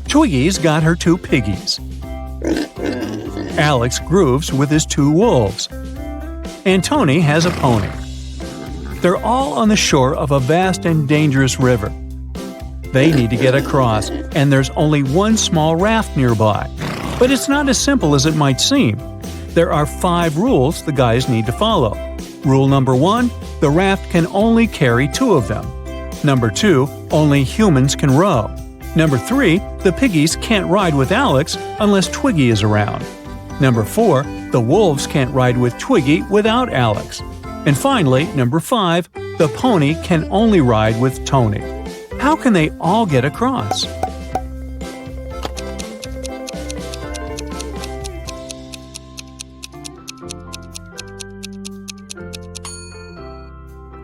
Twiggy's got her 2 piggies. Alex grooves with his 2 wolves. And Tony has a pony. They're all on the shore of a vast and dangerous river. They need to get across, and there's only one small raft nearby. But it's not as simple as it might seem. There are 5 rules the guys need to follow. Rule number 1, the raft can only carry 2 of them. Number 2, only humans can row. Number 3, the piggies can't ride with Alex unless Twiggy is around. Number 4, the wolves can't ride with Twiggy without Alex. And finally, number 5, the pony can only ride with Tony. How can they all get across?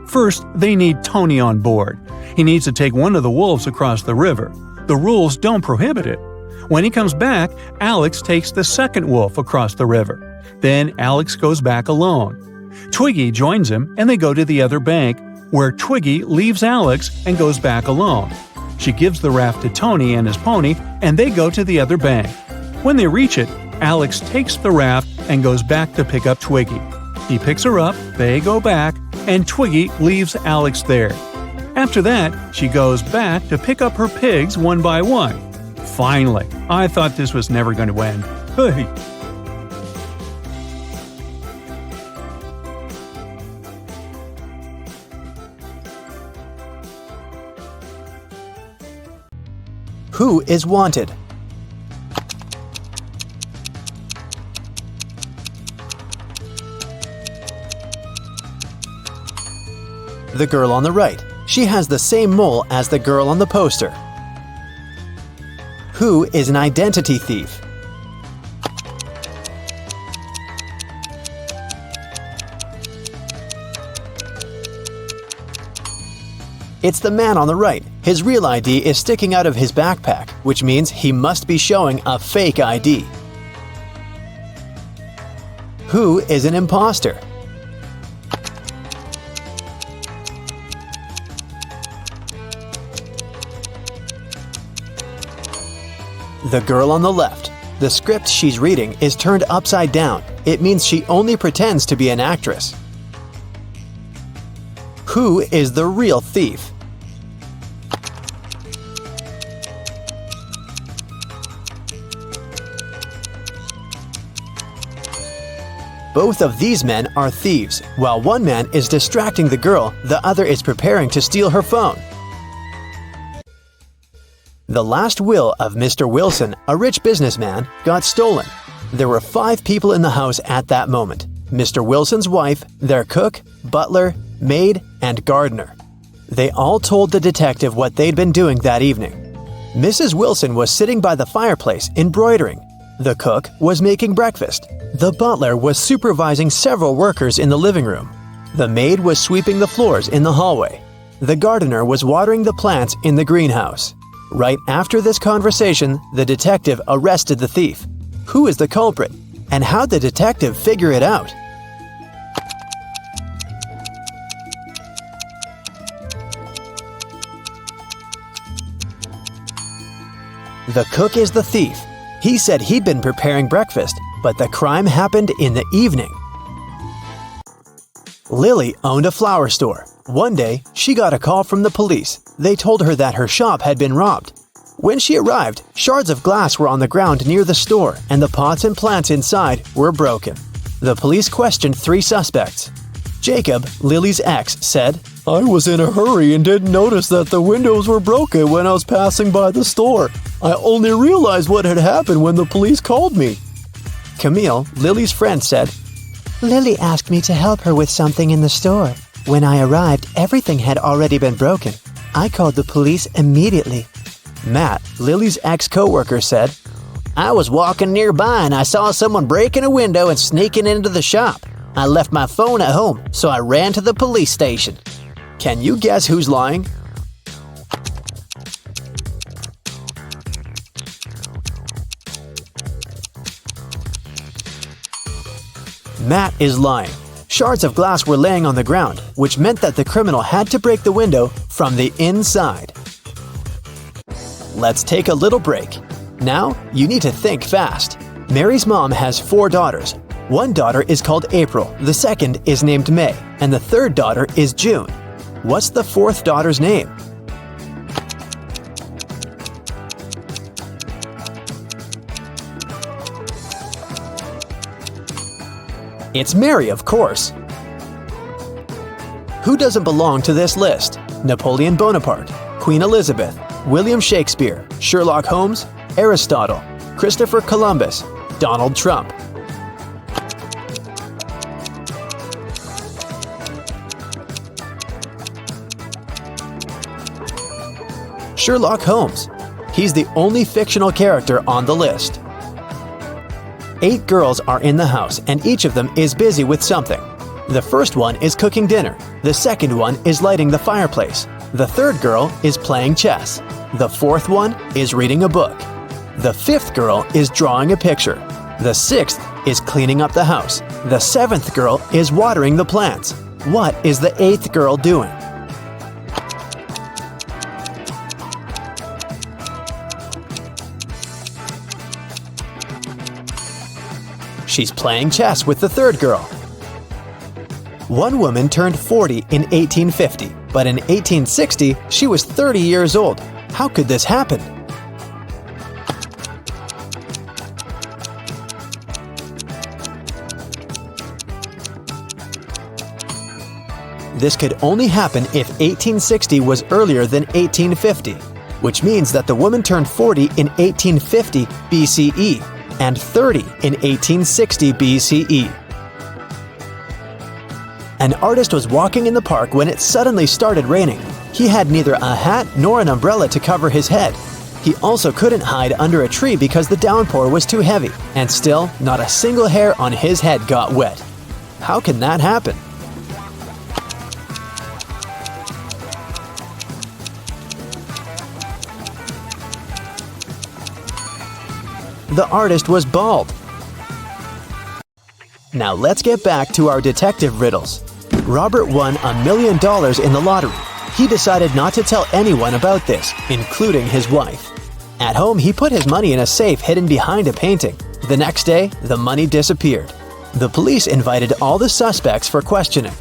First, they need Tony on board. He needs to take one of the wolves across the river. The rules don't prohibit it. When he comes back, Alex takes the second wolf across the river. Then Alex goes back alone. Twiggy joins him and they go to the other bank, where Twiggy leaves Alex and goes back alone. She gives the raft to Tony and his pony, and they go to the other bank. When they reach it, Alex takes the raft and goes back to pick up Twiggy. He picks her up, they go back, and Twiggy leaves Alex there. After that, she goes back to pick up her pigs one by one. Finally, I thought this was never going to end. Hey. Who is wanted? The girl on the right. She has the same mole as the girl on the poster. Who is an identity thief? It's the man on the right. His real ID is sticking out of his backpack, which means he must be showing a fake ID. Who is an imposter? The girl on the left. The script she's reading is turned upside down. It means she only pretends to be an actress. Who is the real thief? Both of these men are thieves. While one man is distracting the girl, the other is preparing to steal her phone. The last will of Mr. Wilson, a rich businessman, got stolen. There were 5 people in the house at that moment: Mr. Wilson's wife, their cook, butler, maid, and gardener. They all told the detective what they'd been doing that evening. Mrs. Wilson was sitting by the fireplace embroidering. The cook was making breakfast. The butler was supervising several workers in the living room. The maid was sweeping the floors in the hallway. The gardener was watering the plants in the greenhouse. Right after this conversation, the detective arrested the thief. Who is the culprit? And how'd the detective figure it out? The cook is the thief. He said he'd been preparing breakfast. but the crime happened in the evening. Lily owned a flower store. One day, she got a call from the police. They told her that her shop had been robbed. When she arrived, shards of glass were on the ground near the store, and the pots and plants inside were broken. The police questioned 3 suspects. Jacob, Lily's ex, said, "I was in a hurry and didn't notice that the windows were broken when I was passing by the store. I only realized what had happened when the police called me." Camille, Lily's friend, said, "Lily asked me to help her with something in the store. When I arrived, everything had already been broken. I called the police immediately." Matt, Lily's ex-coworker, said, "I was walking nearby and I saw someone breaking a window and sneaking into the shop. I left my phone at home, so I ran to the police station." Can you guess who's lying? Matt is lying. Shards of glass were laying on the ground, which meant that the criminal had to break the window from the inside. Let's take a little break. Now, you need to think fast. Mary's mom has 4 daughters. One daughter is called April, the second is named May, and the third daughter is June. What's the 4th daughter's name? It's Mary, of course. Who doesn't belong to this list? Napoleon Bonaparte, Queen Elizabeth, William Shakespeare, Sherlock Holmes, Aristotle, Christopher Columbus, Donald Trump. Sherlock Holmes. He's the only fictional character on the list. 8 girls are in the house and each of them is busy with something. The first one is cooking dinner. The second one is lighting the fireplace. The third girl is playing chess. The fourth one is reading a book. The fifth girl is drawing a picture. The sixth is cleaning up the house. The seventh girl is watering the plants. What is the eighth girl doing? She's playing chess with the third girl. One woman turned 40 in 1850, but in 1860 she was 30 years old. How could this happen? This could only happen if 1860 was earlier than 1850, which means that the woman turned 40 in 1850 BCE and 30 in 1860 BCE. An artist was walking in the park when it suddenly started raining. He had neither a hat nor an umbrella to cover his head. He also couldn't hide under a tree because the downpour was too heavy, and still, not a single hair on his head got wet. How can that happen? The artist was bald. Now let's get back to our detective riddles. Robert won $1 million in the lottery. He decided not to tell anyone about this, including his wife. At home, he put his money in a safe hidden behind a painting. The next day, the money disappeared. The police invited all the suspects for questioning.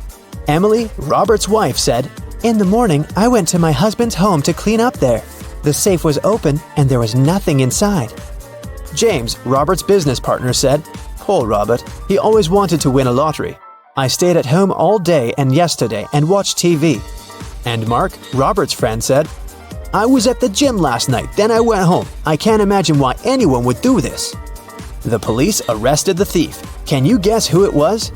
Emily, Robert's wife, said, "In the morning, I went to my husband's home to clean up there. The safe was open and there was nothing inside." James, Robert's business partner, said, "Poor Robert, he always wanted to win a lottery. I stayed at home all day and yesterday and watched TV." And Mark, Robert's friend, said, "I was at the gym last night, then I went home. I can't imagine why anyone would do this." The police arrested the thief. Can you guess who it was?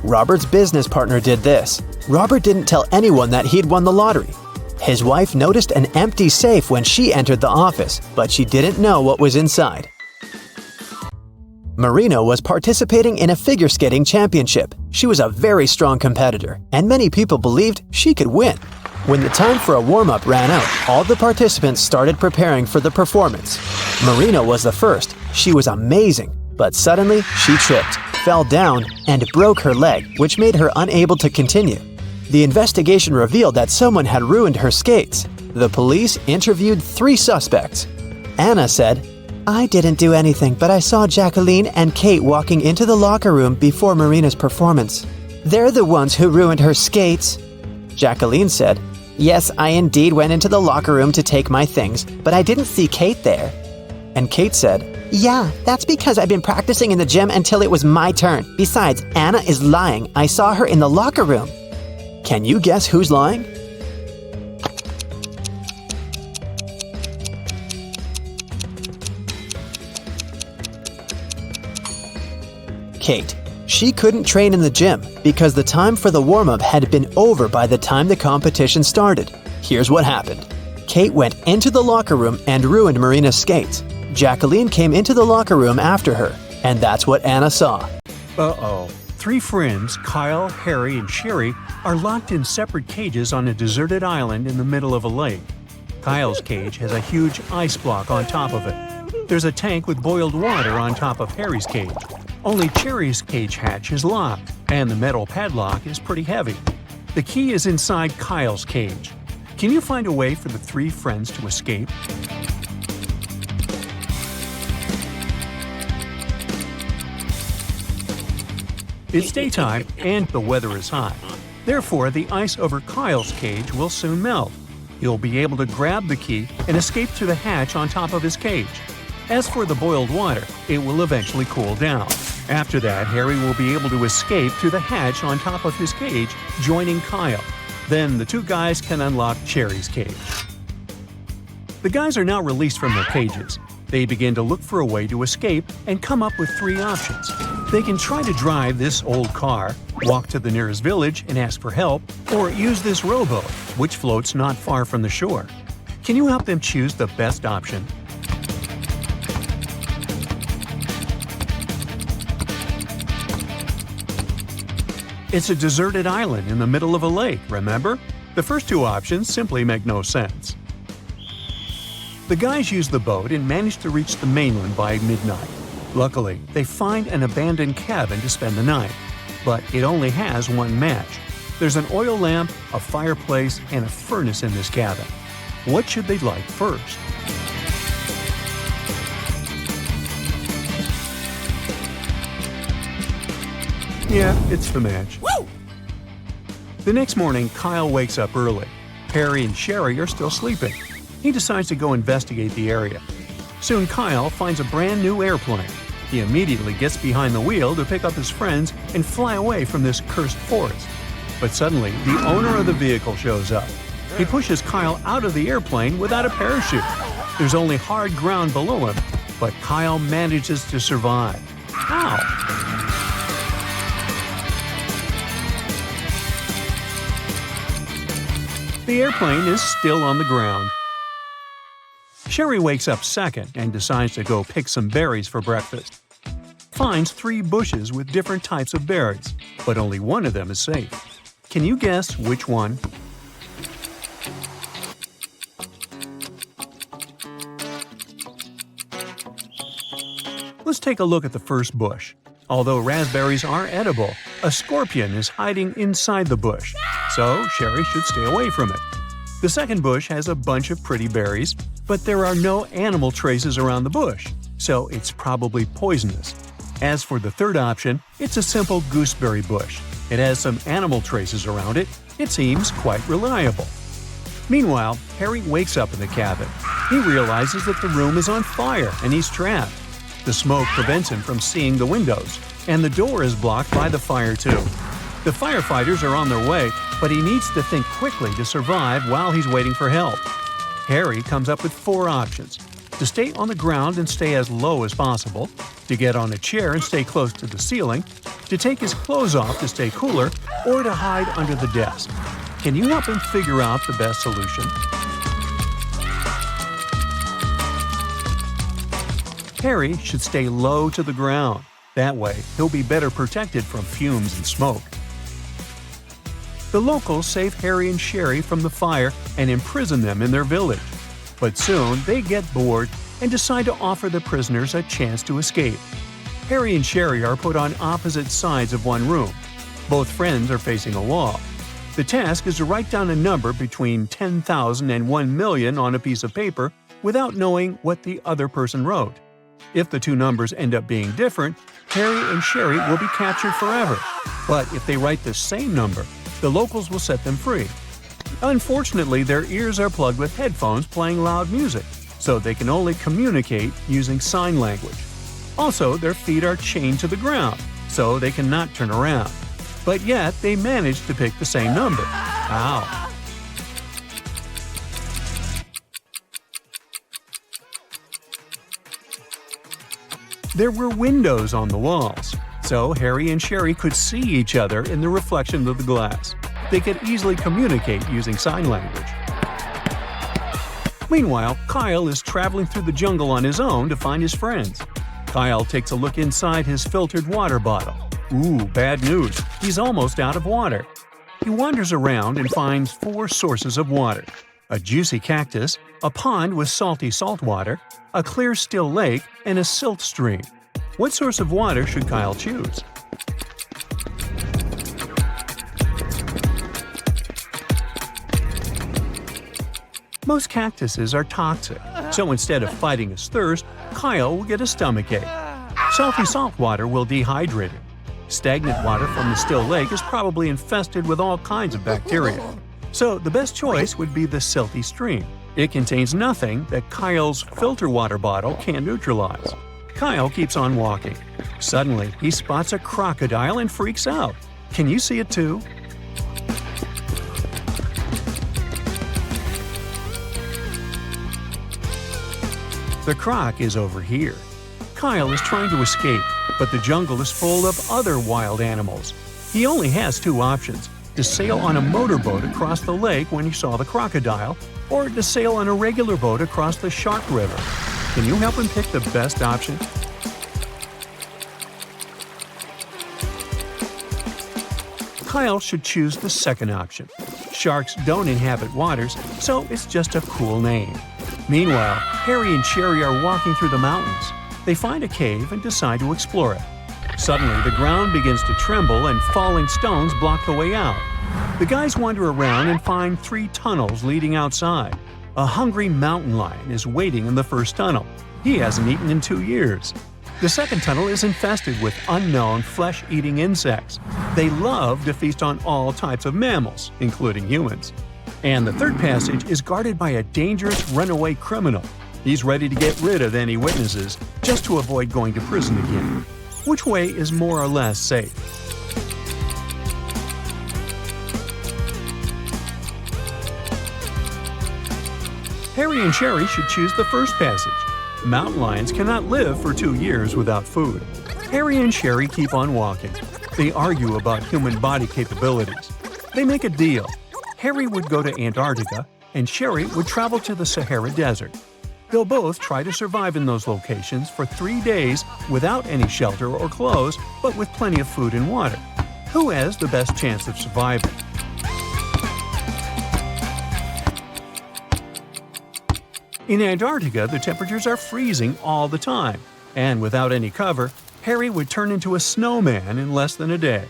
Robert's business partner did this. Robert didn't tell anyone that he'd won the lottery. His wife noticed an empty safe when she entered the office, but she didn't know what was inside. Marina was participating in a figure skating championship. She was a very strong competitor, and many people believed she could win. When the time for a warm-up ran out, all the participants started preparing for the performance. Marina was the first. She was amazing, but suddenly she tripped, fell down, and broke her leg, which made her unable to continue. The investigation revealed that someone had ruined her skates. The police interviewed 3 suspects. Anna said, "I didn't do anything, but I saw Jacqueline and Kate walking into the locker room before Marina's performance. They're the ones who ruined her skates." Jacqueline said, "Yes, I indeed went into the locker room to take my things, but I didn't see Kate there." And Kate said, "Yeah, that's because I've been practicing in the gym until it was my turn. Besides, Anna is lying. I saw her in the locker room." Can you guess who's lying? Kate. She couldn't train in the gym because the time for the warm-up had been over by the time the competition started. Here's what happened. Kate went into the locker room and ruined Marina's skates. Jacqueline came into the locker room after her, and that's what Anna saw. Uh-oh. 3 friends, Kyle, Harry, and Sherry, are locked in separate cages on a deserted island in the middle of a lake. Kyle's cage has a huge ice block on top of it. There's a tank with boiled water on top of Harry's cage. Only Sherry's cage hatch is locked, and the metal padlock is pretty heavy. The key is inside Kyle's cage. Can you find a way for the 3 friends to escape? It's daytime and the weather is hot. Therefore, the ice over Kyle's cage will soon melt. He'll be able to grab the key and escape through the hatch on top of his cage. As for the boiled water, it will eventually cool down. After that, Harry will be able to escape through the hatch on top of his cage, joining Kyle. Then the 2 guys can unlock Sherry's cage. The guys are now released from their cages. They begin to look for a way to escape and come up with 3 options. They can try to drive this old car, walk to the nearest village and ask for help, or use this rowboat, which floats not far from the shore. Can you help them choose the best option? It's a deserted island in the middle of a lake, remember? The first 2 options simply make no sense. The guys use the boat and manage to reach the mainland by midnight. Luckily, they find an abandoned cabin to spend the night, but it only has 1 match. There's an oil lamp, a fireplace, and a furnace in this cabin. What should they light first? Yeah, it's the match. Woo! The next morning, Kyle wakes up early. Harry and Sherry are still sleeping. He decides to go investigate the area. Soon Kyle finds a brand new airplane. He immediately gets behind the wheel to pick up his friends and fly away from this cursed forest. But suddenly, the owner of the vehicle shows up. He pushes Kyle out of the airplane without a parachute. There's only hard ground below him, but Kyle manages to survive. How? The airplane is still on the ground. Sherry wakes up second and decides to go pick some berries for breakfast. Finds 3 bushes with different types of berries, but only one of them is safe. Can you guess which one? Let's take a look at the first bush. Although raspberries are edible, a scorpion is hiding inside the bush, so Sherry should stay away from it. The second bush has a bunch of pretty berries, but there are no animal traces around the bush, so it's probably poisonous. As for the third option, it's a simple gooseberry bush. It has some animal traces around it. It seems quite reliable. Meanwhile, Harry wakes up in the cabin. He realizes that the room is on fire and he's trapped. The smoke prevents him from seeing the windows, and the door is blocked by the fire too. The firefighters are on their way, but he needs to think quickly to survive while he's waiting for help. Harry comes up with 4 options: to stay on the ground and stay as low as possible, to get on a chair and stay close to the ceiling, to take his clothes off to stay cooler, or to hide under the desk. Can you help him figure out the best solution? Harry should stay low to the ground. That way, he'll be better protected from fumes and smoke. The locals save Harry and Sherry from the fire and imprison them in their village. But soon, they get bored and decide to offer the prisoners a chance to escape. Harry and Sherry are put on opposite sides of one room. Both friends are facing a wall. The task is to write down a number between 10,000 and 1 million on a piece of paper without knowing what the other person wrote. If the two numbers end up being different, Harry and Sherry will be captured forever. But if they write the same number, the locals will set them free. Unfortunately, their ears are plugged with headphones playing loud music, so they can only communicate using sign language. Also, their feet are chained to the ground, so they cannot turn around. But yet, they manage to pick the same number. Ow! There were windows on the walls, so Harry and Sherry could see each other in the reflection of the glass. They could easily communicate using sign language. Meanwhile, Kyle is traveling through the jungle on his own to find his friends. Kyle takes a look inside his filtered water bottle. Ooh, bad news. He's almost out of water. He wanders around and finds 4 sources of water: a juicy cactus, a pond with salty salt water, a clear still lake, and a silt stream. What source of water should Kyle choose? Most cactuses are toxic, so instead of fighting his thirst, Kyle will get a stomachache. Salty salt water will dehydrate him. Stagnant water from the still lake is probably infested with all kinds of bacteria. So the best choice would be the silty stream. It contains nothing that Kyle's filter water bottle can neutralize. Kyle keeps on walking. Suddenly, he spots a crocodile and freaks out. Can you see it too? The croc is over here. Kyle is trying to escape, but the jungle is full of other wild animals. He only has 2 options: to sail on a motorboat across the lake when he saw the crocodile, or to sail on a regular boat across the Shark River. Can you help him pick the best option? Kyle should choose the second option. Sharks don't inhabit waters, so it's just a cool name. Meanwhile, Harry and Sherry are walking through the mountains. They find a cave and decide to explore it. Suddenly, the ground begins to tremble and falling stones block the way out. The guys wander around and find 3 tunnels leading outside. A hungry mountain lion is waiting in the first tunnel. He hasn't eaten in 2 years. The second tunnel is infested with unknown flesh-eating insects. They love to feast on all types of mammals, including humans. And the third passage is guarded by a dangerous runaway criminal. He's ready to get rid of any witnesses, just to avoid going to prison again. Which way is more or less safe? Harry and Sherry should choose the first passage. Mountain lions cannot live for 2 years without food. Harry and Sherry keep on walking. They argue about human body capabilities. They make a deal. Harry would go to Antarctica, and Sherry would travel to the Sahara Desert. They'll both try to survive in those locations for 3 days without any shelter or clothes, but with plenty of food and water. Who has the best chance of surviving? In Antarctica, the temperatures are freezing all the time, and without any cover, Harry would turn into a snowman in less than a day.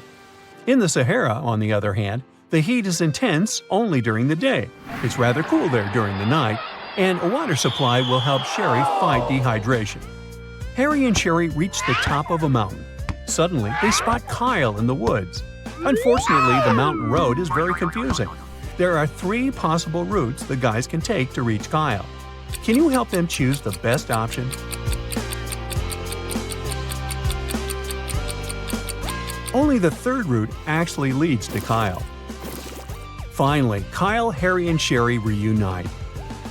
In the Sahara, on the other hand, the heat is intense only during the day. It's rather cool there during the night, and a water supply will help Sherry fight dehydration. Harry and Sherry reach the top of a mountain. Suddenly, they spot Kyle in the woods. Unfortunately, the mountain road is very confusing. There are 3 possible routes the guys can take to reach Kyle. Can you help them choose the best option? Only the third route actually leads to Kyle. Finally, Kyle, Harry, and Sherry reunite.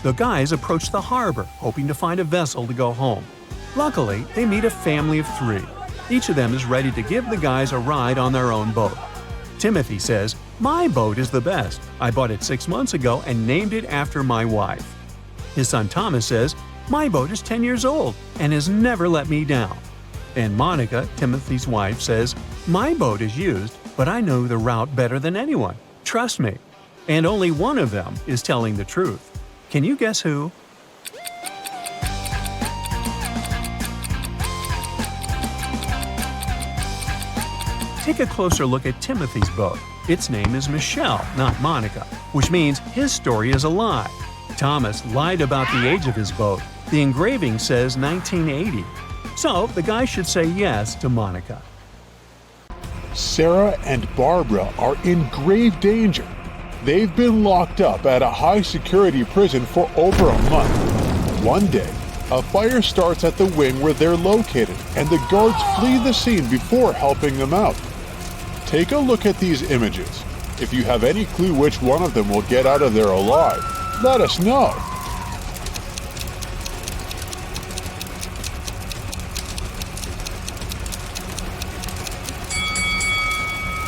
The guys approach the harbor, hoping to find a vessel to go home. Luckily, they meet a family of 3. Each of them is ready to give the guys a ride on their own boat. Timothy says, "My boat is the best. I bought it 6 months ago and named it after my wife." His son Thomas says, "My boat is 10 years old and has never let me down." And Monica, Timothy's wife, says, "My boat is used, but I know the route better than anyone. Trust me." And only one of them is telling the truth. Can you guess who? Take a closer look at Timothy's boat. Its name is Michelle, not Monica, which means his story is a lie. Thomas lied about the age of his boat. The engraving says 1980. So the guy should say yes to Monica. Sarah and Barbara are in grave danger. They've been locked up at a high-security prison for over a month. One day, a fire starts at the wing where they're located, and the guards flee the scene before helping them out. Take a look at these images. If you have any clue which one of them will get out of there alive, let us know.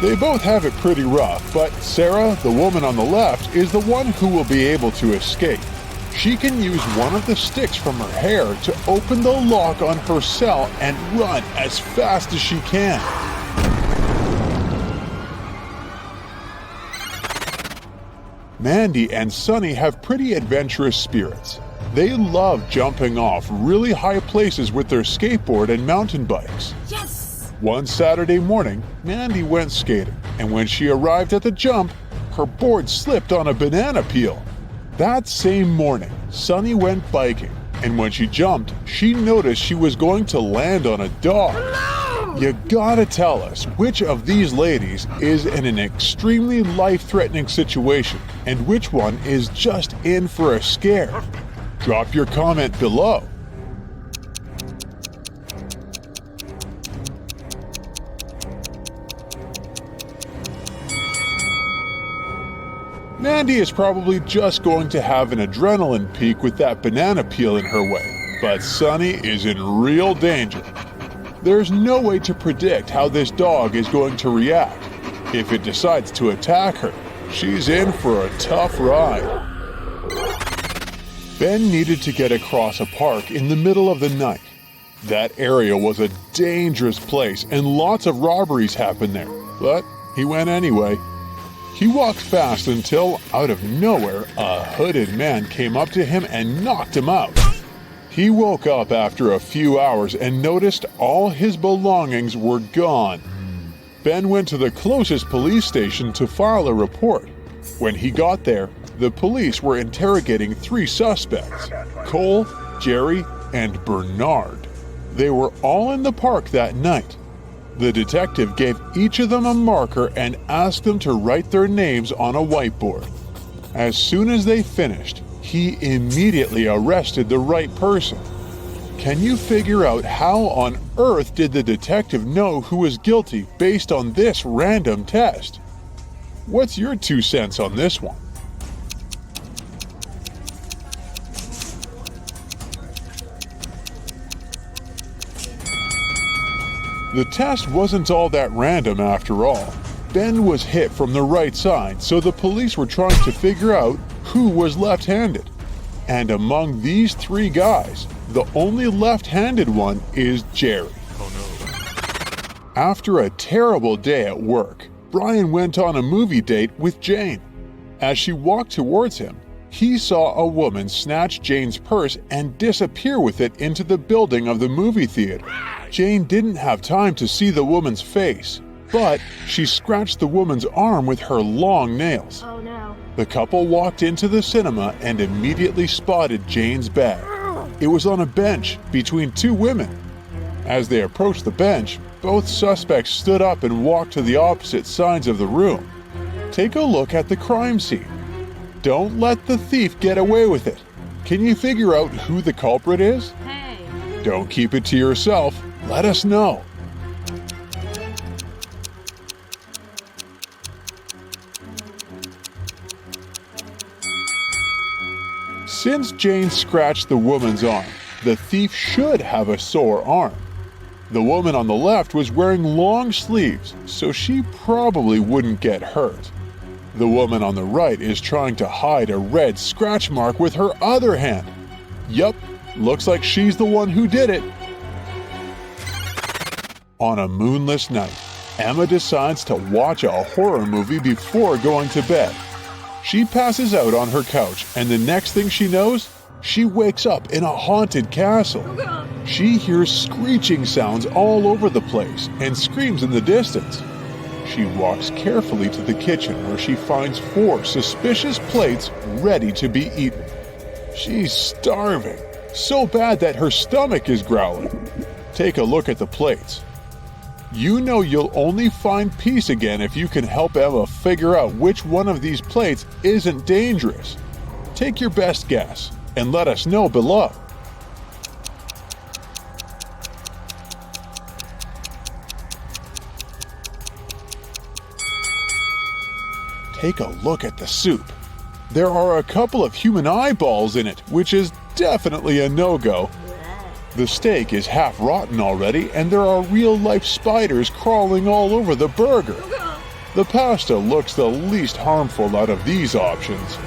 They both have it pretty rough, but Sarah, the woman on the left, is the one who will be able to escape. She can use one of the sticks from her hair to open the lock on her cell and run as fast as she can. Mandy and Sunny have pretty adventurous spirits. They love jumping off really high places with their skateboard and mountain bikes. Yes! One Saturday morning, Mandy went skating, and when she arrived at the jump, her board slipped on a banana peel. That same morning, Sunny went biking, and when she jumped, she noticed she was going to land on a dog. You gotta tell us which of these ladies is in an extremely life-threatening situation and which one is just in for a scare. Drop your comment below. Mandy is probably just going to have an adrenaline peak with that banana peel in her way, but Sunny is in real danger. There's no way to predict how this dog is going to react. If it decides to attack her, she's in for a tough ride. Ben needed to get across a park in the middle of the night. That area was a dangerous place and lots of robberies happened there, but he went anyway. He walked fast until, out of nowhere, a hooded man came up to him and knocked him out. He woke up after a few hours and noticed all his belongings were gone. Ben went to the closest police station to file a report. When he got there, the police were interrogating 3 suspects, Cole, Jerry, and Bernard. They were all in the park that night. The detective gave each of them a marker and asked them to write their names on a whiteboard. As soon as they finished, he immediately arrested the right person. Can you figure out how on earth did the detective know who was guilty based on this random test? What's your 2 cents on this one? The test wasn't all that random after all. Ben was hit from the right side, so the police were trying to figure out who was left-handed. And among these 3 guys, the only left-handed one is Jerry. After a terrible day at work, Brian went on a movie date with Jane. As she walked towards him, he saw a woman snatch Jane's purse and disappear with it into the building of the movie theater. Jane didn't have time to see the woman's face, but she scratched the woman's arm with her long nails. Oh no. The couple walked into the cinema and immediately spotted Jane's bag. It was on a bench between 2 women. As they approached the bench, both suspects stood up and walked to the opposite sides of the room. Take a look at the crime scene. Don't let the thief get away with it. Can you figure out who the culprit is? Hey. Don't keep it to yourself. Let us know. Since Jane scratched the woman's arm, the thief should have a sore arm. The woman on the left was wearing long sleeves, so she probably wouldn't get hurt. The woman on the right is trying to hide a red scratch mark with her other hand. Yup, looks like she's the one who did it. On a moonless night, Emma decides to watch a horror movie before going to bed. She passes out on her couch, and the next thing she knows, she wakes up in a haunted castle. She hears screeching sounds all over the place and screams in the distance. She walks carefully to the kitchen where she finds 4 suspicious plates ready to be eaten. She's starving, so bad that her stomach is growling. Take a look at the plates. You know you'll only find peace again if you can help Emma figure out which one of these plates isn't dangerous. Take your best guess and let us know below. Take a look at the soup. There are a couple of human eyeballs in it, which is definitely a no-go. The steak is half rotten already, and there are real-life spiders crawling all over the burger. The pasta looks the least harmful out of these options.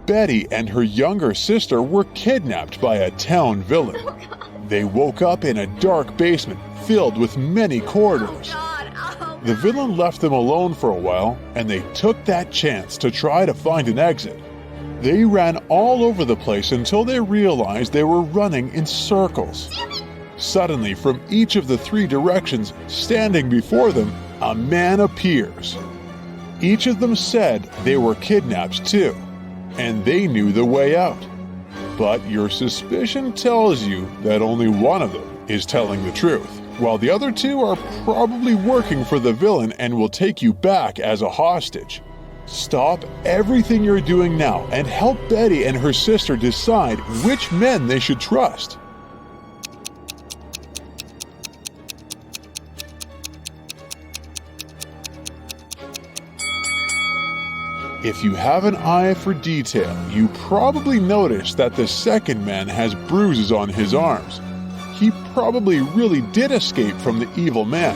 Betty and her younger sister were kidnapped by a town villain. They woke up in a dark basement filled with many corridors. The villain left them alone for a while, and they took that chance to try to find an exit. They ran all over the place until they realized they were running in circles. Suddenly, from each of the 3 directions standing before them, a man appears. Each of them said they were kidnapped too, and they knew the way out. But your suspicion tells you that only one of them is telling the truth, while the other 2 are probably working for the villain and will take you back as a hostage. Stop everything you're doing now and help Betty and her sister decide which men they should trust. If you have an eye for detail, you probably noticed that the second man has bruises on his arms. He probably really did escape from the evil man.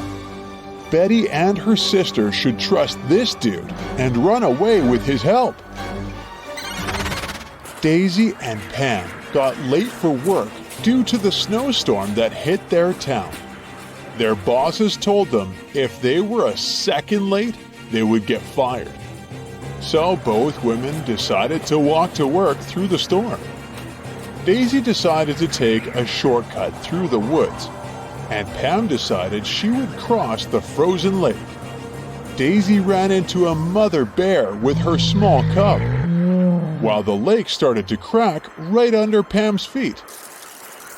Betty and her sister should trust this dude and run away with his help. Daisy and Pam got late for work due to the snowstorm that hit their town. Their bosses told them if they were a second late, they would get fired. So both women decided to walk to work through the storm. Daisy decided to take a shortcut through the woods, and Pam decided she would cross the frozen lake. Daisy ran into a mother bear with her small cub, while the lake started to crack right under Pam's feet.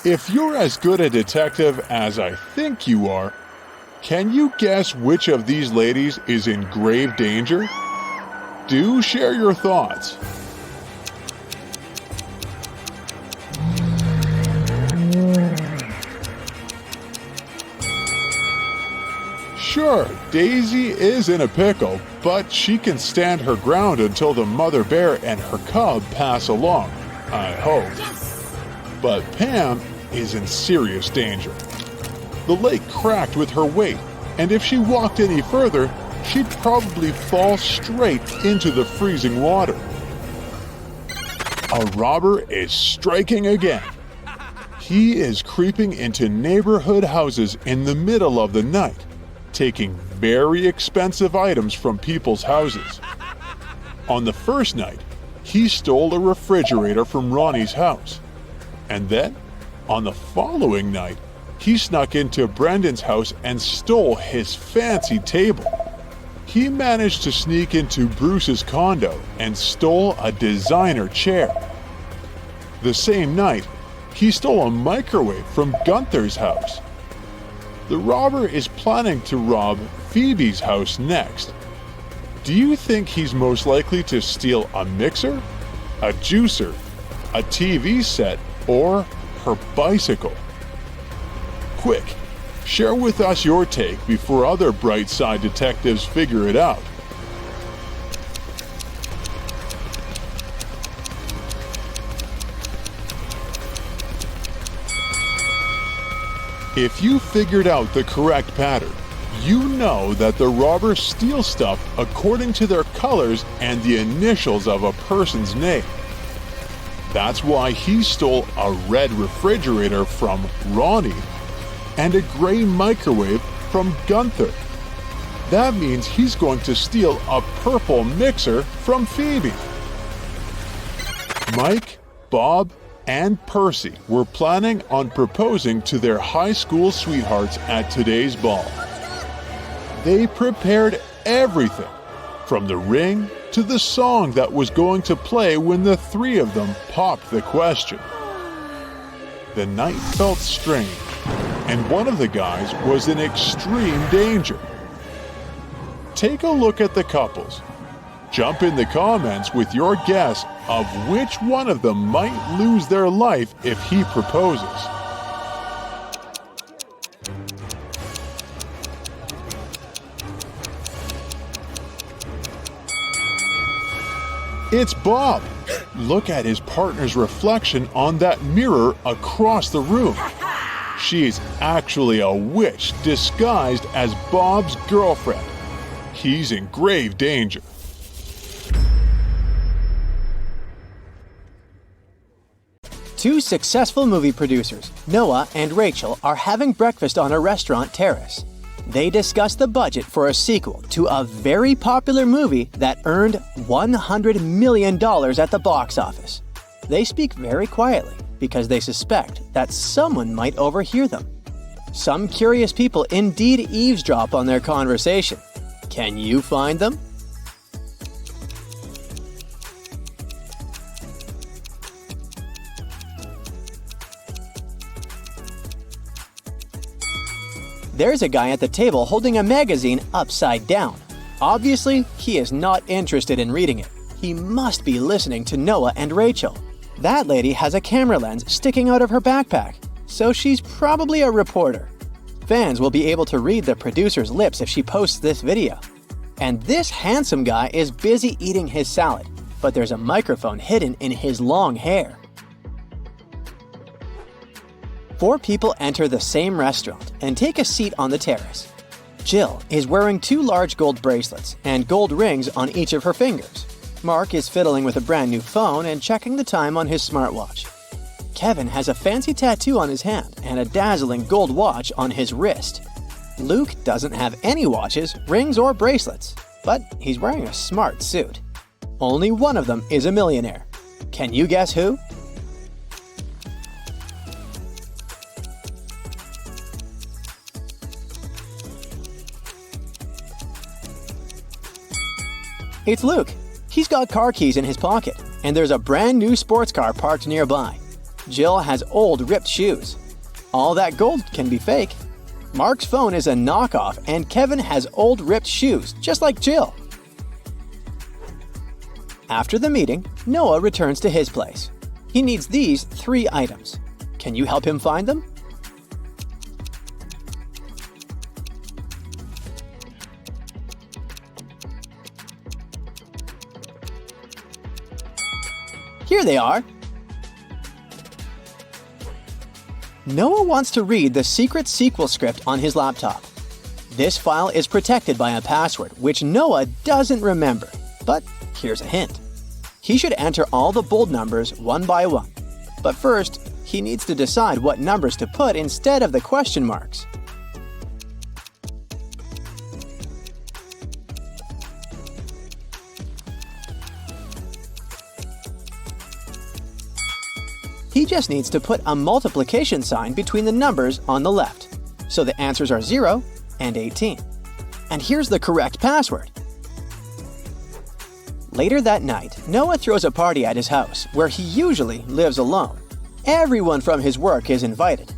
If you're as good a detective as I think you are, can you guess which of these ladies is in grave danger? Do share your thoughts. Sure, Daisy is in a pickle, but she can stand her ground until the mother bear and her cub pass along, I hope. Yes. But Pam is in serious danger. The lake cracked with her weight, and if she walked any further, she'd probably fall straight into the freezing water. A robber is striking again. He is creeping into neighborhood houses in the middle of the night, taking very expensive items from people's houses. On the first night, he stole a refrigerator from Ronnie's house. And then, on the following night, he snuck into Brendan's house and stole his fancy table. He managed to sneak into Bruce's condo and stole a designer chair. The same night, he stole a microwave from Gunther's house. The robber is planning to rob Phoebe's house next. Do you think he's most likely to steal a mixer, a juicer, a TV set, or her bicycle? Quick, share with us your take before other bright side detectives figure it out. If you figured out the correct pattern, you know that the robbers steal stuff according to their colors and the initials of a person's name. That's why he stole a red refrigerator from Ronnie and a gray microwave from Gunther. That means he's going to steal a purple mixer from Phoebe. Mike, Bob, and Percy were planning on proposing to their high school sweethearts at today's ball. They prepared everything, from the ring to the song that was going to play when the three of them popped the question. The night felt strange, and one of the guys was in extreme danger. Take a look at the couples. Jump in the comments with your guess of which one of them might lose their life if he proposes. It's Bob. Look at his partner's reflection on that mirror across the room. She's actually a witch disguised as Bob's girlfriend. He's in grave danger. Two successful movie producers, Noah and Rachel, are having breakfast on a restaurant terrace. They discuss the budget for a sequel to a very popular movie that earned $100 million at the box office. They speak very quietly because they suspect that someone might overhear them. Some curious people indeed eavesdrop on their conversation. Can you find them? There's a guy at the table holding a magazine upside down. Obviously, he is not interested in reading it. He must be listening to Noah and Rachel. That lady has a camera lens sticking out of her backpack, so she's probably a reporter. Fans will be able to read the producer's lips if she posts this video. And this handsome guy is busy eating his salad, but there's a microphone hidden in his long hair. 4 people enter the same restaurant and take a seat on the terrace. Jill is wearing 2 large gold bracelets and gold rings on each of her fingers. Mark is fiddling with a brand new phone and checking the time on his smartwatch. Kevin has a fancy tattoo on his hand and a dazzling gold watch on his wrist. Luke doesn't have any watches, rings, or bracelets, but he's wearing a smart suit. Only one of them is a millionaire. Can you guess who? It's Luke. He's got car keys in his pocket, and there's a brand new sports car parked nearby. Jill has old ripped shoes. All that gold can be fake. Mark's phone is a knockoff, and Kevin has old ripped shoes, just like Jill. After the meeting, Noah returns to his place. He needs these 3 items. Can you help him find them? Here they are. Noah wants to read the secret sequel script on his laptop. This file is protected by a password, which Noah doesn't remember. But here's a hint. He should enter all the bold numbers one by one. But first, he needs to decide what numbers to put instead of the question marks. He just needs to put a multiplication sign between the numbers on the left. So the answers are 0 and 18. And here's the correct password. Later that night, Noah throws a party at his house, where he usually lives alone. Everyone from his work is invited.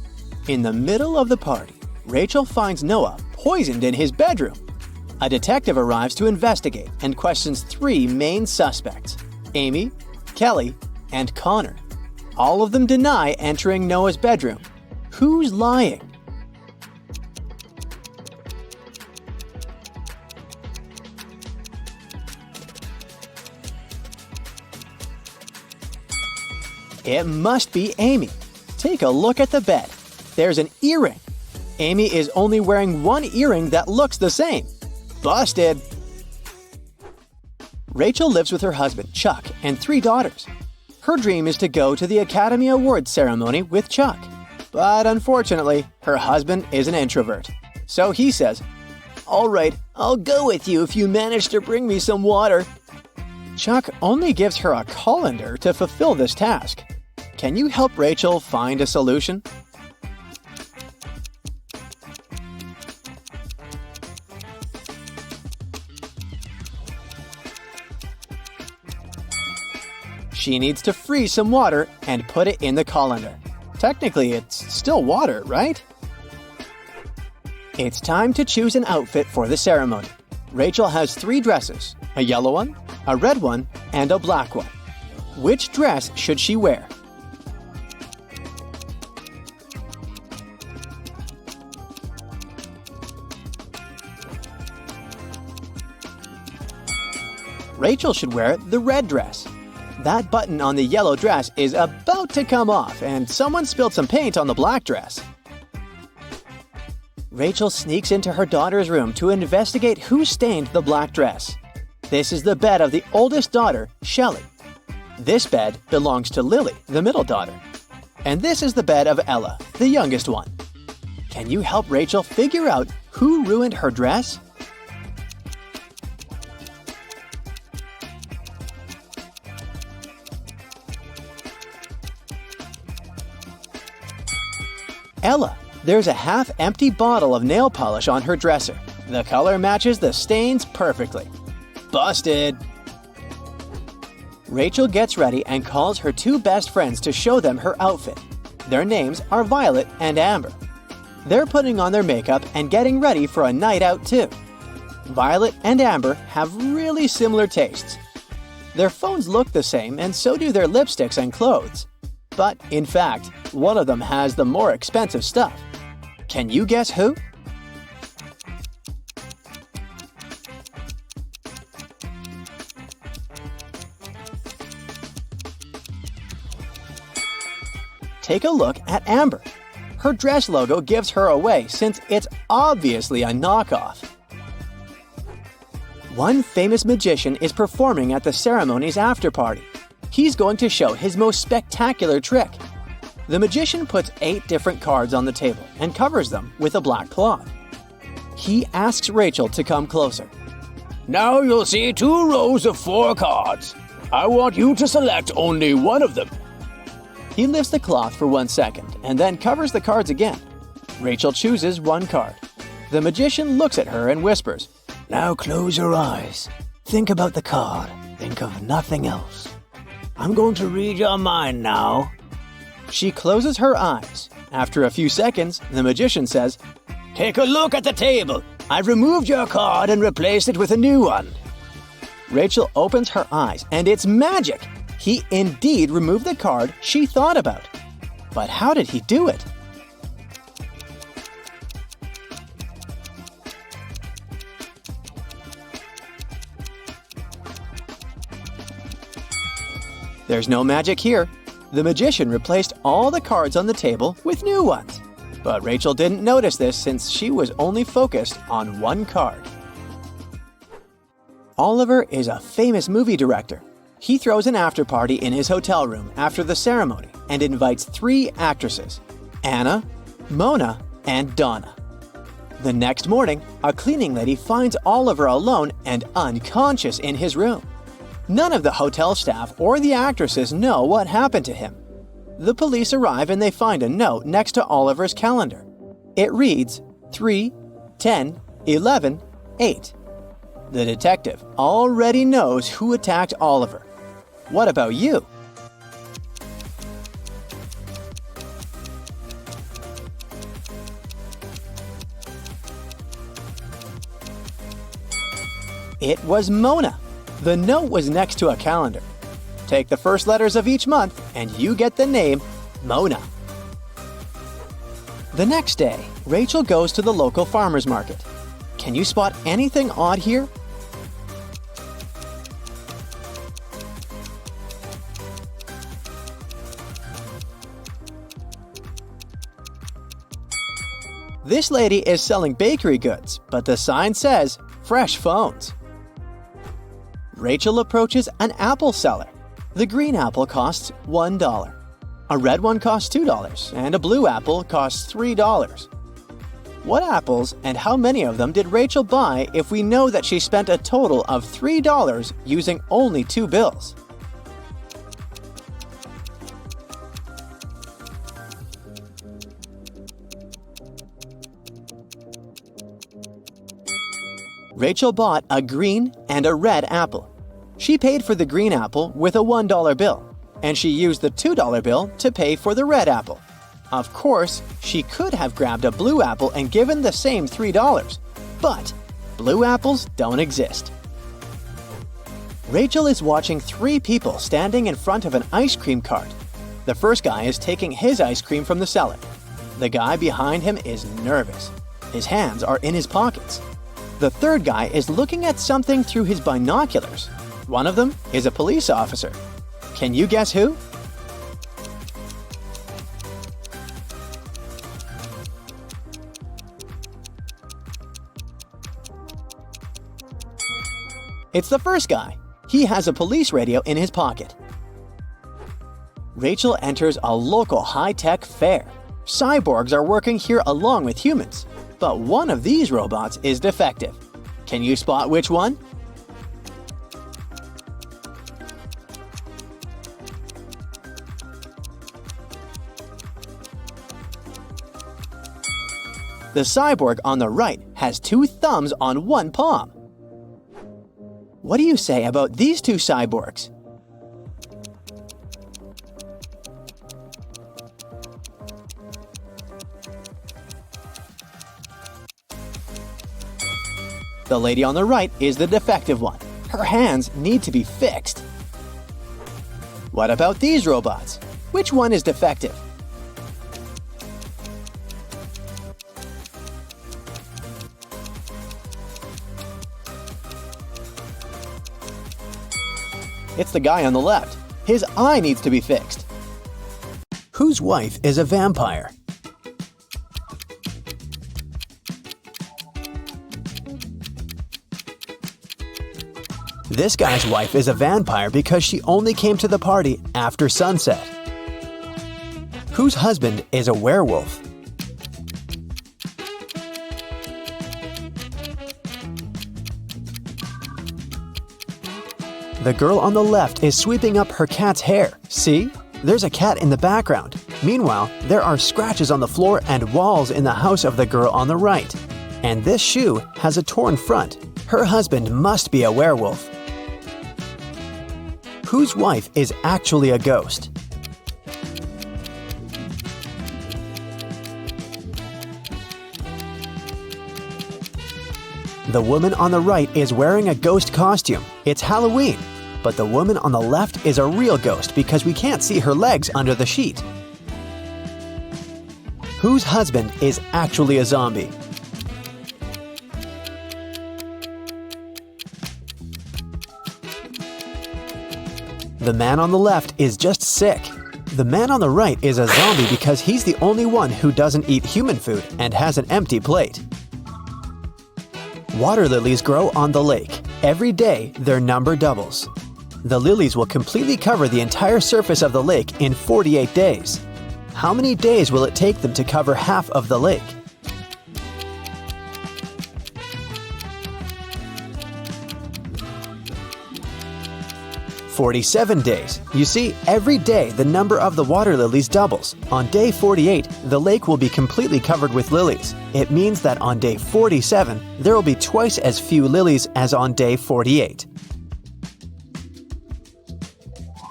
In the middle of the party, Rachel finds Noah poisoned in his bedroom. A detective arrives to investigate and questions 3 main suspects: Amy, Kelly, and Connor. All of them deny entering Noah's bedroom. Who's lying? It must be Amy. Take a look at the bed. There's an earring. Amy is only wearing 1 earring that looks the same. Busted! Rachel lives with her husband, Chuck, and 3 daughters. Her dream is to go to the Academy Awards ceremony with Chuck. But unfortunately, her husband is an introvert. So he says, "All right, I'll go with you if you manage to bring me some water." Chuck only gives her a colander to fulfill this task. Can you help Rachel find a solution? She needs to freeze some water and put it in the colander. Technically, it's still water, right? It's time to choose an outfit for the ceremony. Rachel has 3 dresses, a yellow one, a red one, and a black one. Which dress should she wear? Rachel should wear the red dress. That button on the yellow dress is about to come off, and someone spilled some paint on the black dress. Rachel sneaks into her daughter's room to investigate who stained the black dress. This is the bed of the oldest daughter, Shelley. This bed belongs to Lily, the middle daughter. And this is the bed of Ella, the youngest one. Can you help Rachel figure out who ruined her dress? Ella. There's a half-empty bottle of nail polish on her dresser. The color matches the stains perfectly. Busted! Rachel gets ready and calls her 2 best friends to show them her outfit. Their names are Violet and Amber. They're putting on their makeup and getting ready for a night out too. Violet and Amber have really similar tastes. Their phones look the same and so do their lipsticks and clothes. But, in fact, one of them has the more expensive stuff. Can you guess who? Take a look at Amber. Her dress logo gives her away since it's obviously a knockoff. One famous magician is performing at the ceremony's after party. He's going to show his most spectacular trick. The magician puts 8 different cards on the table and covers them with a black cloth. He asks Rachel to come closer. Now you'll see 2 rows of 4 cards. I want you to select only one of them. He lifts the cloth for 1 second and then covers the cards again. Rachel chooses 1 card. The magician looks at her and whispers, Now close your eyes. Think about the card. Think of nothing else. I'm going to read your mind now. She closes her eyes. After a few seconds, the magician says, Take a look at the table. I've removed your card and replaced it with a new one. Rachel opens her eyes, and it's magic! He indeed removed the card she thought about. But how did he do it? There's no magic here. The magician replaced all the cards on the table with new ones. But Rachel didn't notice this since she was only focused on 1 card. Oliver is a famous movie director. He throws an after-party in his hotel room after the ceremony and invites 3 actresses, Anna, Mona, and Donna. The next morning, a cleaning lady finds Oliver alone and unconscious in his room. None of the hotel staff or the actresses know what happened to him. The police arrive and they find a note next to Oliver's calendar. It reads 3-10-11-8. The detective already knows who attacked Oliver. What about you? It was Mona. The note was next to a calendar. Take the first letters of each month and you get the name Mona. The next day, Rachel goes to the local farmer's market. Can you spot anything odd here? This lady is selling bakery goods, but the sign says fresh phones. Rachel approaches an apple seller. The green apple costs $1. A red one costs $2, and a blue apple costs $3. What apples and how many of them did Rachel buy if we know that she spent a total of $3 using only 2 bills? Rachel bought a green and a red apple. She paid for the green apple with a $1 bill and she used the $2 bill to pay for the red apple. Of course, she could have grabbed a blue apple and given the same $3, but blue apples don't exist. Rachel is watching 3 people standing in front of an ice cream cart. The first guy is taking his ice cream from the seller. The guy behind him is nervous. His hands are in his pockets. The third guy is looking at something through his binoculars. One of them is a police officer. Can you guess who? It's the first guy. He has a police radio in his pocket. Rachel enters a local high-tech fair. Cyborgs are working here along with humans, but one of these robots is defective. Can you spot which one? The cyborg on the right has 2 thumbs on one palm. What do you say about these 2 cyborgs? The lady on the right is the defective one. Her hands need to be fixed. What about these robots? Which one is defective? It's the guy on the left. His eye needs to be fixed. Whose wife is a vampire? This guy's wife is a vampire because she only came to the party after sunset. Whose husband is a werewolf? The girl on the left is sweeping up her cat's hair. See? There's a cat in the background. Meanwhile, there are scratches on the floor and walls in the house of the girl on the right. And this shoe has a torn front. Her husband must be a werewolf. Whose wife is actually a ghost? The woman on the right is wearing a ghost costume. It's Halloween. But the woman on the left is a real ghost because we can't see her legs under the sheet. Whose husband is actually a zombie? The man on the left is just sick. The man on the right is a zombie because he's the only one who doesn't eat human food and has an empty plate. Water lilies grow on the lake. Every day, their number doubles. The lilies will completely cover the entire surface of the lake in 48 days. How many days will it take them to cover half of the lake? "47 days. You see, every day the number of the water lilies doubles. On day 48, the lake will be completely covered with lilies. It means that on day 47, there will be twice as few lilies as on day 48.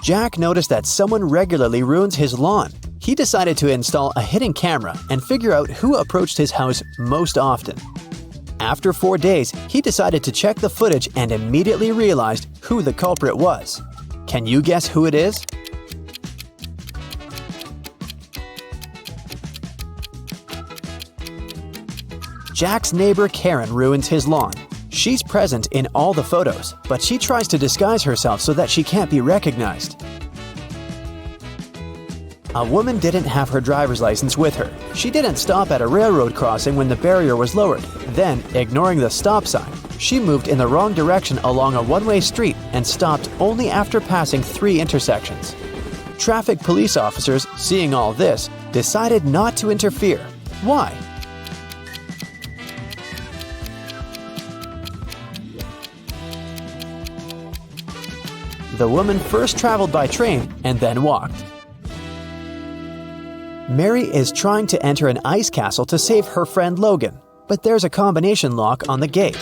Jack noticed that someone regularly ruins his lawn. He decided to install a hidden camera and figure out who approached his house most often. After 4 days, he decided to check the footage and immediately realized who the culprit was. Can you guess who it is? Jack's neighbor Karen ruins his lawn. She's present in all the photos, but she tries to disguise herself so that she can't be recognized. A woman didn't have her driver's license with her. She didn't stop at a railroad crossing when the barrier was lowered. Then, ignoring the stop sign, she moved in the wrong direction along a one-way street and stopped only after passing 3 intersections. Traffic police officers, seeing all this, decided not to interfere. Why? The woman first traveled by train and then walked. Mary is trying to enter an ice castle to save her friend Logan, but there's a combination lock on the gate.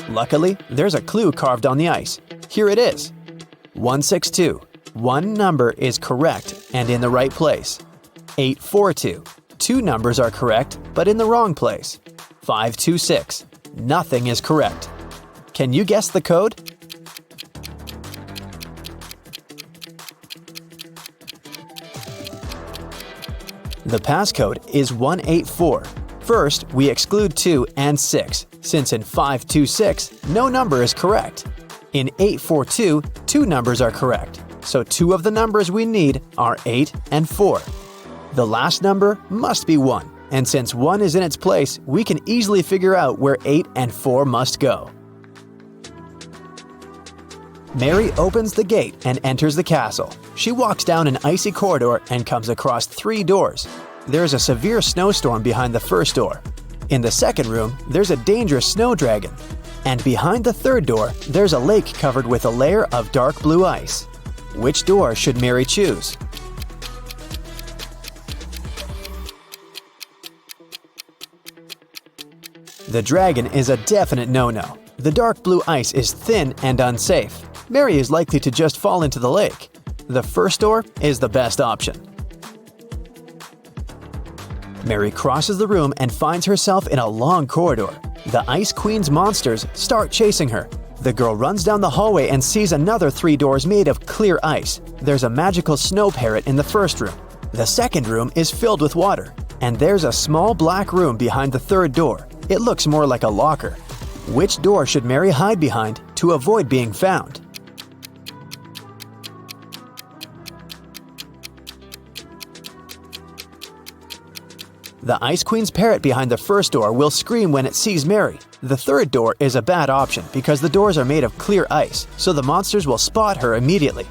Luckily, there's a clue carved on the ice. Here it is: 162. One number is correct and in the right place. 842. Two numbers are correct but in the wrong place. 526. Nothing is correct. Can you guess the code? The passcode is 184. First, we exclude 2 and 6, since in 526, no number is correct. In 842, two numbers are correct, so two of the numbers we need are 8 and 4. The last number must be 1, and since 1 is in its place, we can easily figure out where 8 and 4 must go. Mary opens the gate and enters the castle. She walks down an icy corridor and comes across 3 doors. There's a severe snowstorm behind the first door. In the second room, there's a dangerous snow dragon. And behind the third door, there's a lake covered with a layer of dark blue ice. Which door should Mary choose? The dragon is a definite no-no. The dark blue ice is thin and unsafe. Mary is likely to just fall into the lake. The first door is the best option. Mary crosses the room and finds herself in a long corridor. The Ice Queen's monsters start chasing her. The girl runs down the hallway and sees another 3 doors made of clear ice. There's a magical snow parrot in the first room. The second room is filled with water. And there's a small black room behind the third door. It looks more like a locker. Which door should Mary hide behind to avoid being found? The Ice Queen's parrot behind the first door will scream when it sees Mary. The third door is a bad option because the doors are made of clear ice, so the monsters will spot her immediately.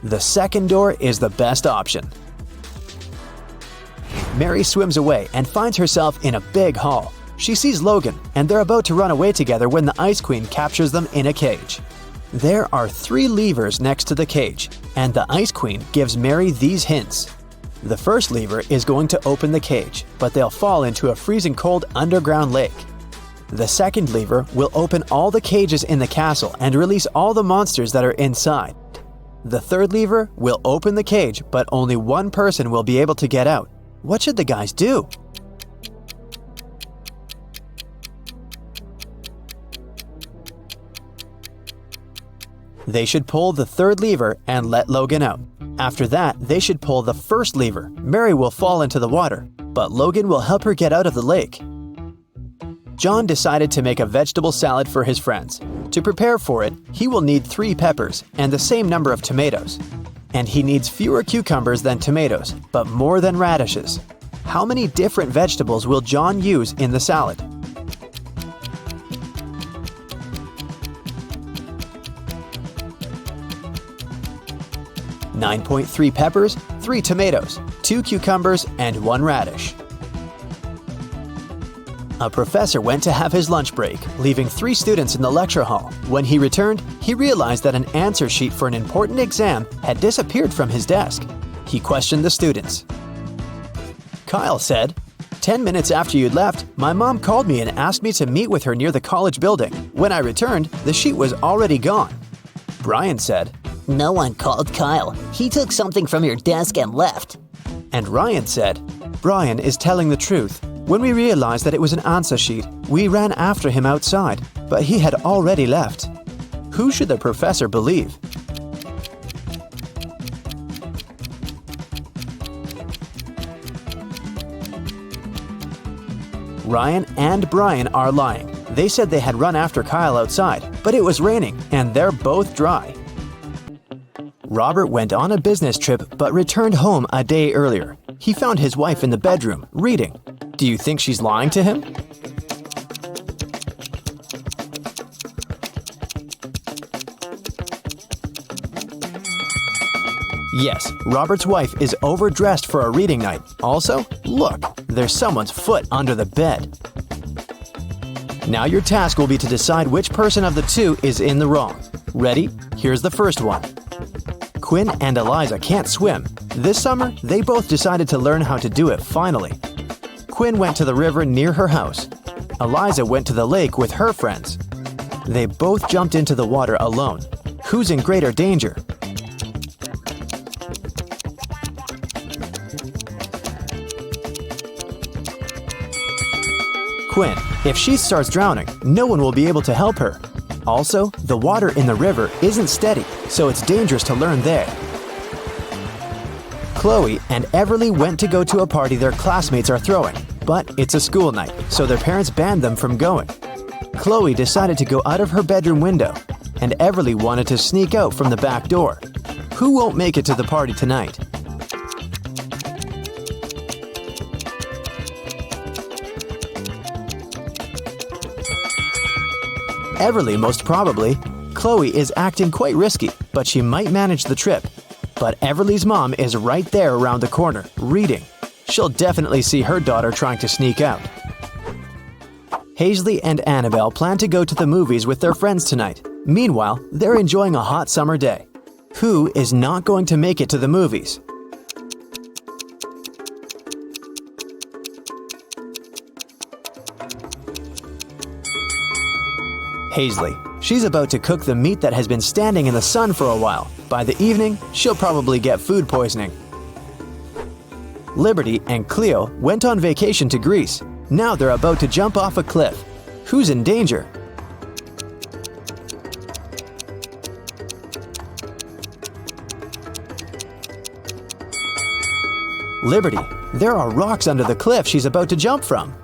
The second door is the best option. Mary swims away and finds herself in a big hall. She sees Logan, and they're about to run away together when the Ice Queen captures them in a cage. There are 3 levers next to the cage, and the Ice Queen gives Mary these hints. The first lever is going to open the cage, but they'll fall into a freezing cold underground lake. The second lever will open all the cages in the castle and release all the monsters that are inside. The third lever will open the cage, but only one person will be able to get out. What should the guys do? They should pull the third lever and let Logan out. After that, they should pull the first lever. Mary will fall into the water, but Logan will help her get out of the lake. John decided to make a vegetable salad for his friends. To prepare for it, he will need 3 peppers and the same number of tomatoes. And he needs fewer cucumbers than tomatoes, but more than radishes. How many different vegetables will John use in the salad? .3 peppers, 3 tomatoes, 2 cucumbers, and 1 radish. A professor went to have his lunch break, leaving 3 students in the lecture hall. When he returned, he realized that an answer sheet for an important exam had disappeared from his desk. He questioned the students. Kyle said, "10 minutes after you'd left, my mom called me and asked me to meet with her near the college building. When I returned, the sheet was already gone." Brian said, "No one called Kyle. He took something from your desk and left." And Ryan said, "Brian is telling the truth. When we realized that it was an answer sheet, we ran after him outside, but he had already left." Who should the professor believe? Ryan and Brian are lying. They said they had run after Kyle outside, but it was raining and they're both dry. Robert went on a business trip but returned home a day earlier. He found his wife in the bedroom, reading. Do you think she's lying to him? Yes, Robert's wife is overdressed for a reading night. Also, look, there's someone's foot under the bed. Now your task will be to decide which person of the 2 is in the wrong. Ready? Here's the first one. Quinn and Eliza can't swim. This summer, they both decided to learn how to do it finally. Quinn went to the river near her house. Eliza went to the lake with her friends. They both jumped into the water alone. Who's in greater danger? Quinn. If she starts drowning, no one will be able to help her. Also, the water in the river isn't steady, so it's dangerous to learn there. Chloe and Everly went to go to a party their classmates are throwing, but it's a school night, so their parents banned them from going. Chloe decided to go out of her bedroom window, and Everly wanted to sneak out from the back door. Who won't make it to the party tonight? Everly, most probably. Chloe is acting quite risky, but she might manage the trip. But Everly's mom is right there around the corner, reading. She'll definitely see her daughter trying to sneak out. Hazley and Annabelle plan to go to the movies with their friends tonight. Meanwhile, they're enjoying a hot summer day. Who is not going to make it to the movies? Hazley. She's about to cook the meat that has been standing in the sun for a while. By the evening, she'll probably get food poisoning. Liberty and Cleo went on vacation to Greece. Now they're about to jump off a cliff. Who's in danger? Liberty. There are rocks under the cliff she's about to jump from.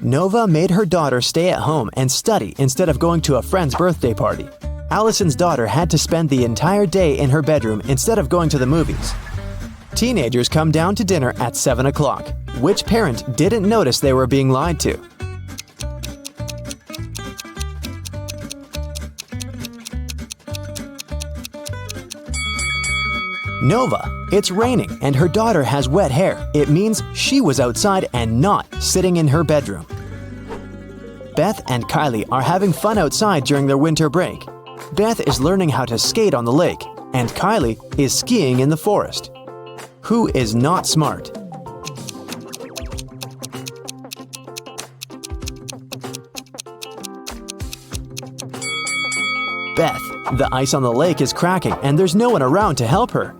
Nova made her daughter stay at home and study instead of going to a friend's birthday party. Allison's daughter had to spend the entire day in her bedroom instead of going to the movies. Teenagers come down to dinner at 7 o'clock. Which parent didn't notice they were being lied to? Nova. It's raining and her daughter has wet hair. It means she was outside and not sitting in her bedroom. Beth and Kylie are having fun outside during their winter break. Beth is learning how to skate on the lake, and Kylie is skiing in the forest. Who is not smart? Beth. The ice on the lake is cracking and there's no one around to help her.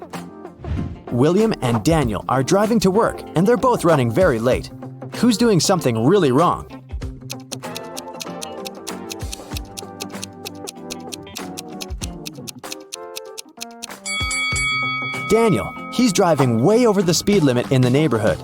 William and Daniel are driving to work and they're both running very late. Who's doing something really wrong? Daniel. He's driving way over the speed limit in the neighborhood.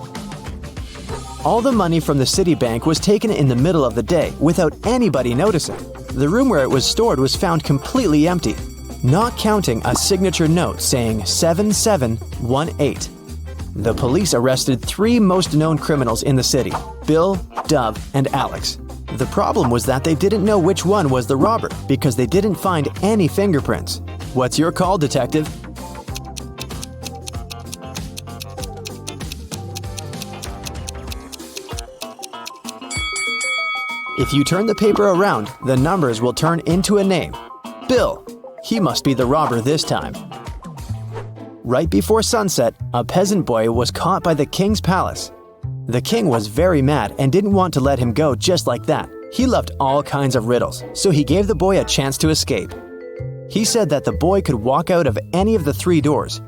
All the money from the city bank was taken in the middle of the day without anybody noticing. The room where it was stored was found completely empty, not counting a signature note saying 7718. The police arrested 3 most known criminals in the city: Bill, Dove, and Alex. The problem was that they didn't know which one was the robber because they didn't find any fingerprints. What's your call, detective? If you turn the paper around, the numbers will turn into a name. Bill. He must be the robber this time. Right before sunset, a peasant boy was caught by the king's palace. The king was very mad and didn't want to let him go just like that. He loved all kinds of riddles, so he gave the boy a chance to escape. He said that the boy could walk out of any of the 3 doors,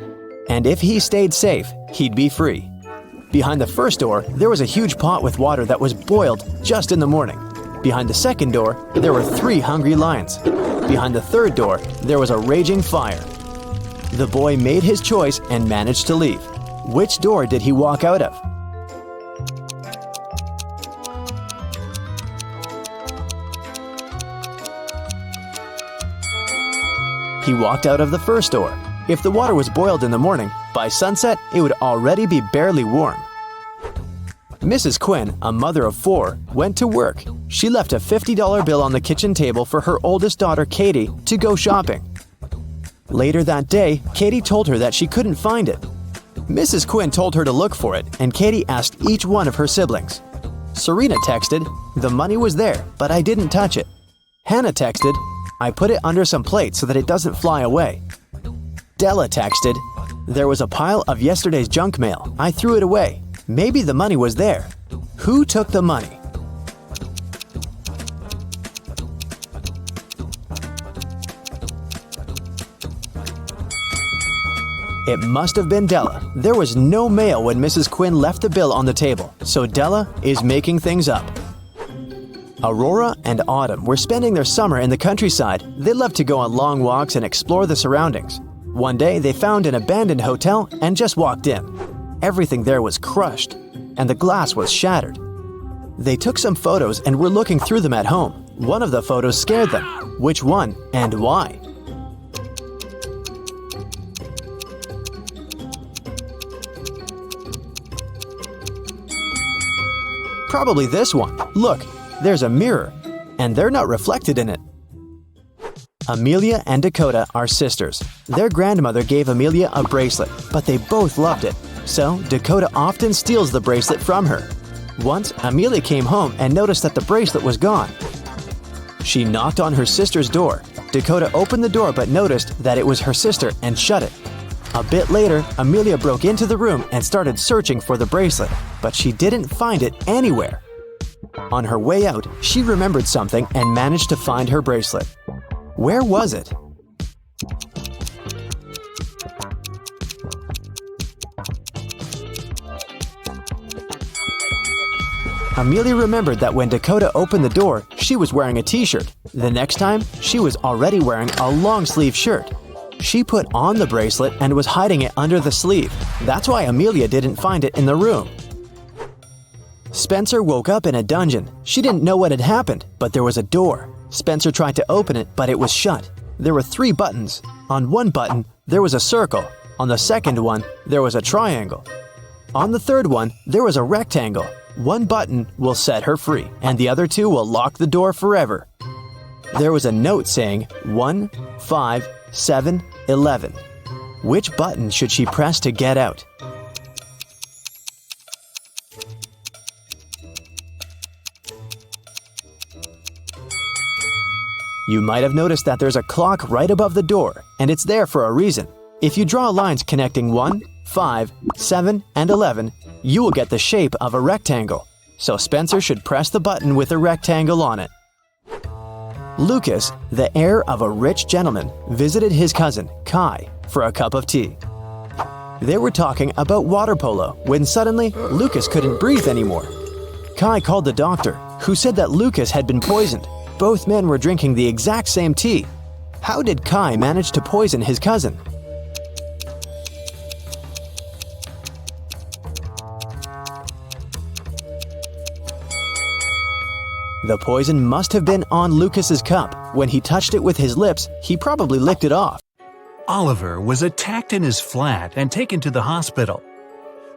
and if he stayed safe, he'd be free. Behind the first door, there was a huge pot with water that was boiled just in the morning. Behind the second door, there were 3 hungry lions. Behind the third door, there was a raging fire. The boy made his choice and managed to leave. Which door did he walk out of? He walked out of the first door. If the water was boiled in the morning, by sunset it would already be barely warm. Mrs. Quinn, a mother of 4, went to work. She left a $50 bill on the kitchen table for her oldest daughter, Katie, to go shopping. Later that day, Katie told her that she couldn't find it. Mrs. Quinn told her to look for it, and Katie asked each one of her siblings. Serena texted, "The money was there, but I didn't touch it." Hannah texted, "I put it under some plates so that it doesn't fly away." Della texted, "There was a pile of yesterday's junk mail. I threw it away. Maybe the money was there." Who took the money? It must have been Della. There was no mail when Mrs. Quinn left the bill on the table, so Della is making things up. Aurora and Autumn were spending their summer in the countryside. They loved to go on long walks and explore the surroundings. One day, they found an abandoned hotel and just walked in. Everything there was crushed, and the glass was shattered. They took some photos and were looking through them at home. One of the photos scared them. Which one and why? Probably this one. Look, there's a mirror, and they're not reflected in it. Amelia and Dakota are sisters. Their grandmother gave Amelia a bracelet, but they both loved it. So Dakota often steals the bracelet from her. Once, Amelia came home and noticed that the bracelet was gone. She knocked on her sister's door. Dakota opened the door but noticed that it was her sister and shut it. A bit later, Amelia broke into the room and started searching for the bracelet, but she didn't find it anywhere. On her way out, she remembered something and managed to find her bracelet. Where was it? Amelia remembered that when Dakota opened the door, she was wearing a t-shirt. The next time, she was already wearing a long-sleeve shirt. She put on the bracelet and was hiding it under the sleeve. That's why Amelia didn't find it in the room. Spencer woke up in a dungeon. She didn't know what had happened, but there was a door. Spencer tried to open it, but it was shut. There were 3 buttons. On one button, there was a circle. On the second one, there was a triangle. On the third one, there was a rectangle. One button will set her free, and the other 2 will lock the door forever. There was a note saying 1, 5, 7, 11. Which button should she press to get out? You might have noticed that there's a clock right above the door, and it's there for a reason. If you draw lines connecting 1, 5, 7, and 11, you will get the shape of a rectangle. So Spencer should press the button with a rectangle on it. Lucas, the heir of a rich gentleman, visited his cousin, Kai, for a cup of tea. They were talking about water polo when suddenly Lucas couldn't breathe anymore. Kai called the doctor, who said that Lucas had been poisoned. Both men were drinking the exact same tea. How did Kai manage to poison his cousin? The poison must have been on Lucas's cup. When he touched it with his lips, he probably licked it off. Oliver was attacked in his flat and taken to the hospital.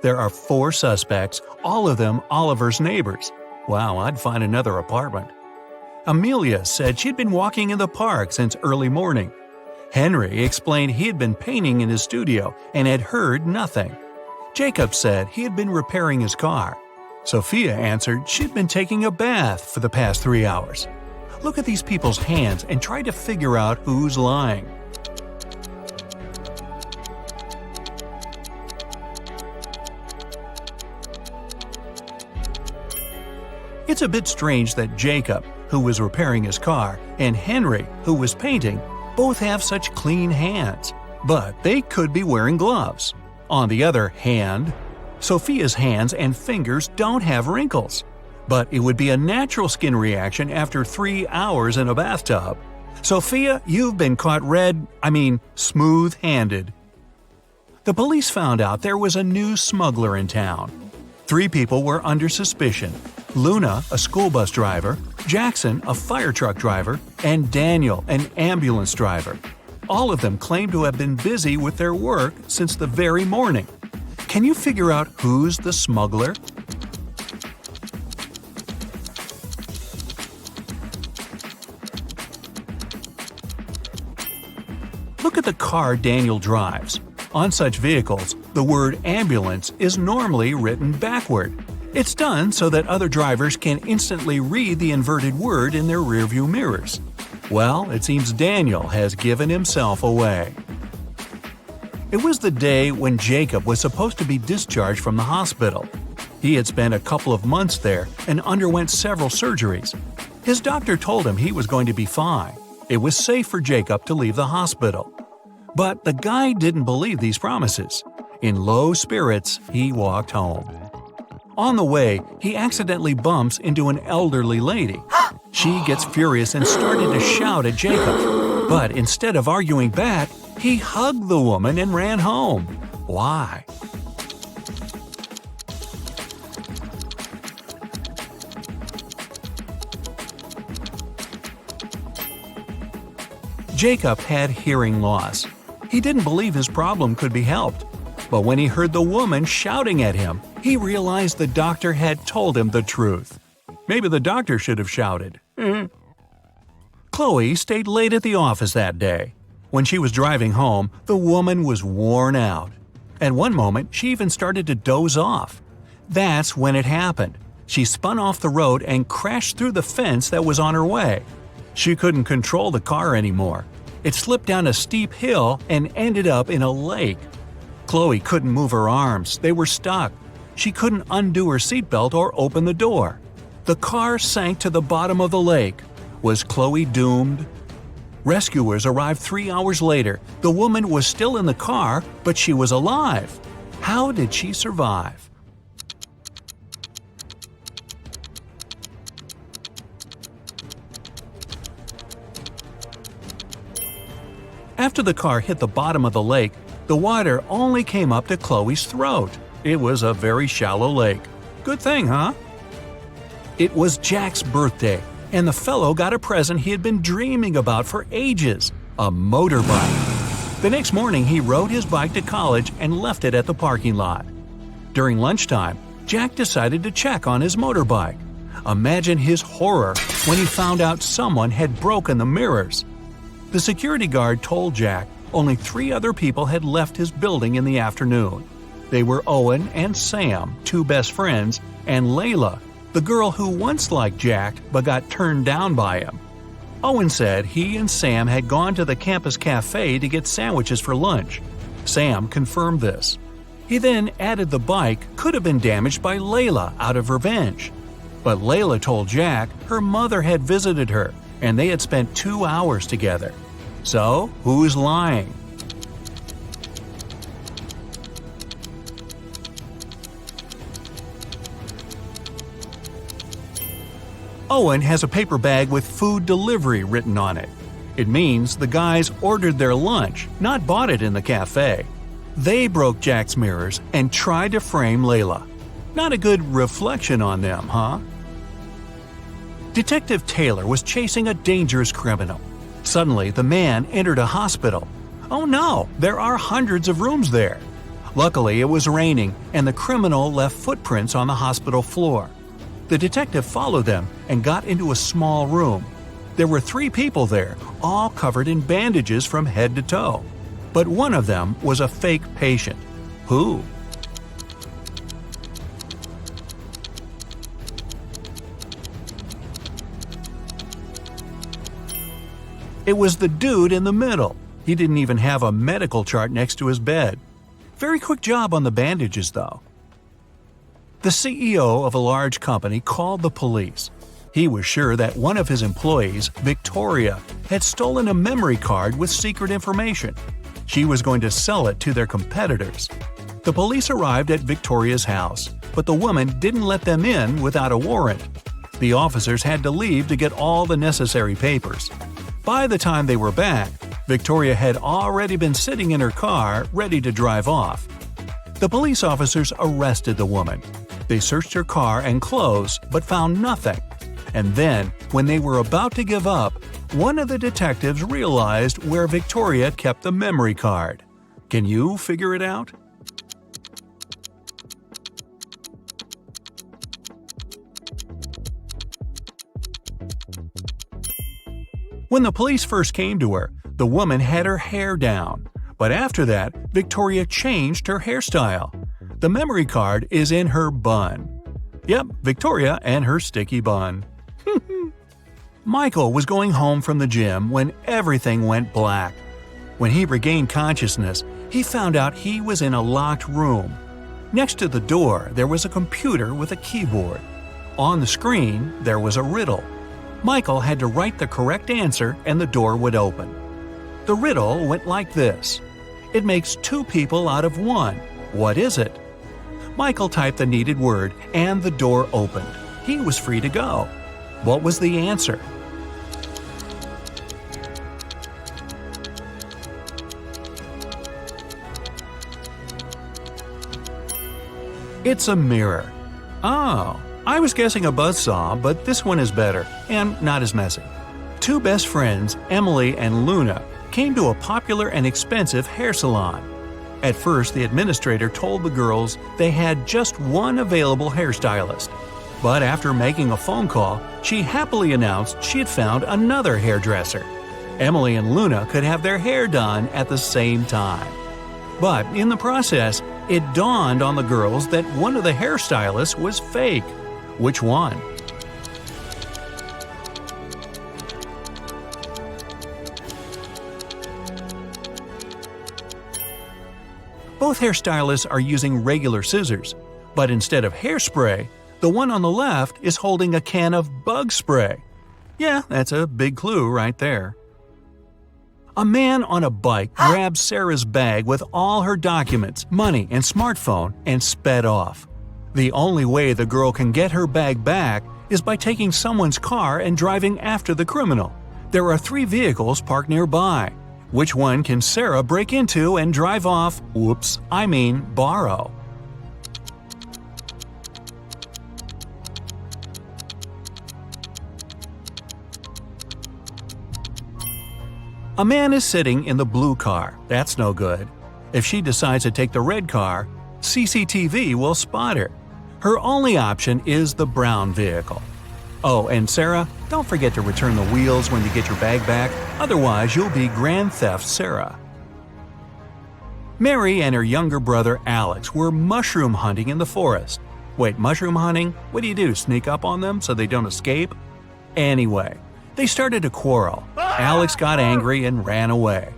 There are 4 suspects, all of them Oliver's neighbors. Wow, I'd find another apartment. Amelia said she'd been walking in the park since early morning. Henry explained he had been painting in his studio and had heard nothing. Jacob said he had been repairing his car. Sophia answered she'd been taking a bath for the past 3 hours. Look at these people's hands and try to figure out who's lying. It's a bit strange that Jacob, who was repairing his car, and Henry, who was painting, both have such clean hands. But they could be wearing gloves. On the other hand, Sophia's hands and fingers don't have wrinkles. But it would be a natural skin reaction after 3 hours in a bathtub. Sophia, you've been caught smooth-handed. The police found out there was a new smuggler in town. 3 people were under suspicion: Luna, a school bus driver, Jackson, a fire truck driver, and Daniel, an ambulance driver. All of them claimed to have been busy with their work since the very morning. Can you figure out who's the smuggler? Look at the car Daniel drives. On such vehicles, the word ambulance is normally written backward. It's done so that other drivers can instantly read the inverted word in their rearview mirrors. Well, it seems Daniel has given himself away. It was the day when Jacob was supposed to be discharged from the hospital. He had spent a couple of months there and underwent several surgeries. His doctor told him he was going to be fine. It was safe for Jacob to leave the hospital. But the guy didn't believe these promises. In low spirits, he walked home. On the way, he accidentally bumps into an elderly lady. She gets furious and started to shout at Jacob. But instead of arguing back, he hugged the woman and ran home. Why? Jacob had hearing loss. He didn't believe his problem could be helped. But when he heard the woman shouting at him, he realized the doctor had told him the truth. Maybe the doctor should have shouted. Chloe stayed late at the office that day. When she was driving home, the woman was worn out. At one moment, she even started to doze off. That's when it happened. She spun off the road and crashed through the fence that was on her way. She couldn't control the car anymore. It slipped down a steep hill and ended up in a lake. Chloe couldn't move her arms. They were stuck. She couldn't undo her seatbelt or open the door. The car sank to the bottom of the lake. Was Chloe doomed? Rescuers arrived 3 hours later. The woman was still in the car, but she was alive. How did she survive? After the car hit the bottom of the lake, the water only came up to Chloe's throat. It was a very shallow lake. Good thing, huh? It was Jack's birthday, and the fellow got a present he had been dreaming about for ages – a motorbike. The next morning, he rode his bike to college and left it at the parking lot. During lunchtime, Jack decided to check on his motorbike. Imagine his horror when he found out someone had broken the mirrors. The security guard told Jack only 3 other people had left his building in the afternoon. They were Owen and Sam, 2 best friends, and Layla, the girl who once liked Jack but got turned down by him. Owen said he and Sam had gone to the campus cafe to get sandwiches for lunch. Sam confirmed this. He then added the bike could have been damaged by Layla out of revenge. But Layla told Jack her mother had visited her and they had spent 2 hours together. So, who's lying? Owen has a paper bag with food delivery written on it. It means the guys ordered their lunch, not bought it in the cafe. They broke Jack's mirrors and tried to frame Layla. Not a good reflection on them, huh? Detective Taylor was chasing a dangerous criminal. Suddenly, the man entered a hospital. Oh no, there are hundreds of rooms there. Luckily, it was raining, and the criminal left footprints on the hospital floor. The detective followed them and got into a small room. There were 3 people there, all covered in bandages from head to toe. But one of them was a fake patient. Who? It was the dude in the middle. He didn't even have a medical chart next to his bed. Very quick job on the bandages, though. The CEO of a large company called the police. He was sure that one of his employees, Victoria, had stolen a memory card with secret information. She was going to sell it to their competitors. The police arrived at Victoria's house, but the woman didn't let them in without a warrant. The officers had to leave to get all the necessary papers. By the time they were back, Victoria had already been sitting in her car, ready to drive off. The police officers arrested the woman. They searched her car and clothes, but found nothing. And then, when they were about to give up, one of the detectives realized where Victoria kept the memory card. Can you figure it out? When the police first came to her, the woman had her hair down. But after that, Victoria changed her hairstyle. The memory card is in her bun. Yep, Victoria and her sticky bun. Michael was going home from the gym when everything went black. When he regained consciousness, he found out he was in a locked room. Next to the door, there was a computer with a keyboard. On the screen, there was a riddle. Michael had to write the correct answer and the door would open. The riddle went like this. It makes 2 people out of 1. What is it? Michael typed the needed word and the door opened. He was free to go. What was the answer? It's a mirror. Oh, I was guessing a buzzsaw, but this one is better, and not as messy. Two best friends, Emily and Luna, came to a popular and expensive hair salon. At first, the administrator told the girls they had just one available hairstylist. But after making a phone call, she happily announced she had found another hairdresser. Emily and Luna could have their hair done at the same time. But in the process, it dawned on the girls that one of the hairstylists was fake. Which one? Both hairstylists are using regular scissors, but instead of hairspray, the one on the left is holding a can of bug spray. Yeah, that's a big clue right there. A man on a bike grabbed Sarah's bag with all her documents, money, and smartphone and sped off. The only way the girl can get her bag back is by taking someone's car and driving after the criminal. There are 3 vehicles parked nearby. Which one can Sarah break into and drive off? Borrow. A man is sitting in the blue car. That's no good. If she decides to take the red car, CCTV will spot her. Her only option is the brown vehicle. Oh, and Sarah, don't forget to return the wheels when you get your bag back, otherwise you'll be Grand Theft Sarah. Mary and her younger brother Alex were mushroom hunting in the forest. Wait, mushroom hunting? What do? Sneak up on them so they don't escape? Anyway, they started to quarrel. Alex got angry and ran away.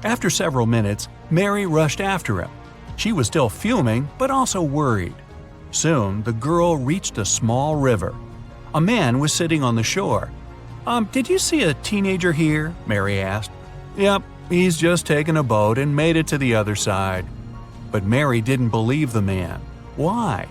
After several minutes, Mary rushed after him. She was still fuming, but also worried. Soon, the girl reached a small river. A man was sitting on the shore. Did you see a teenager here?" Mary asked. "Yep, he's just taken a boat and made it to the other side." But Mary didn't believe the man. Why?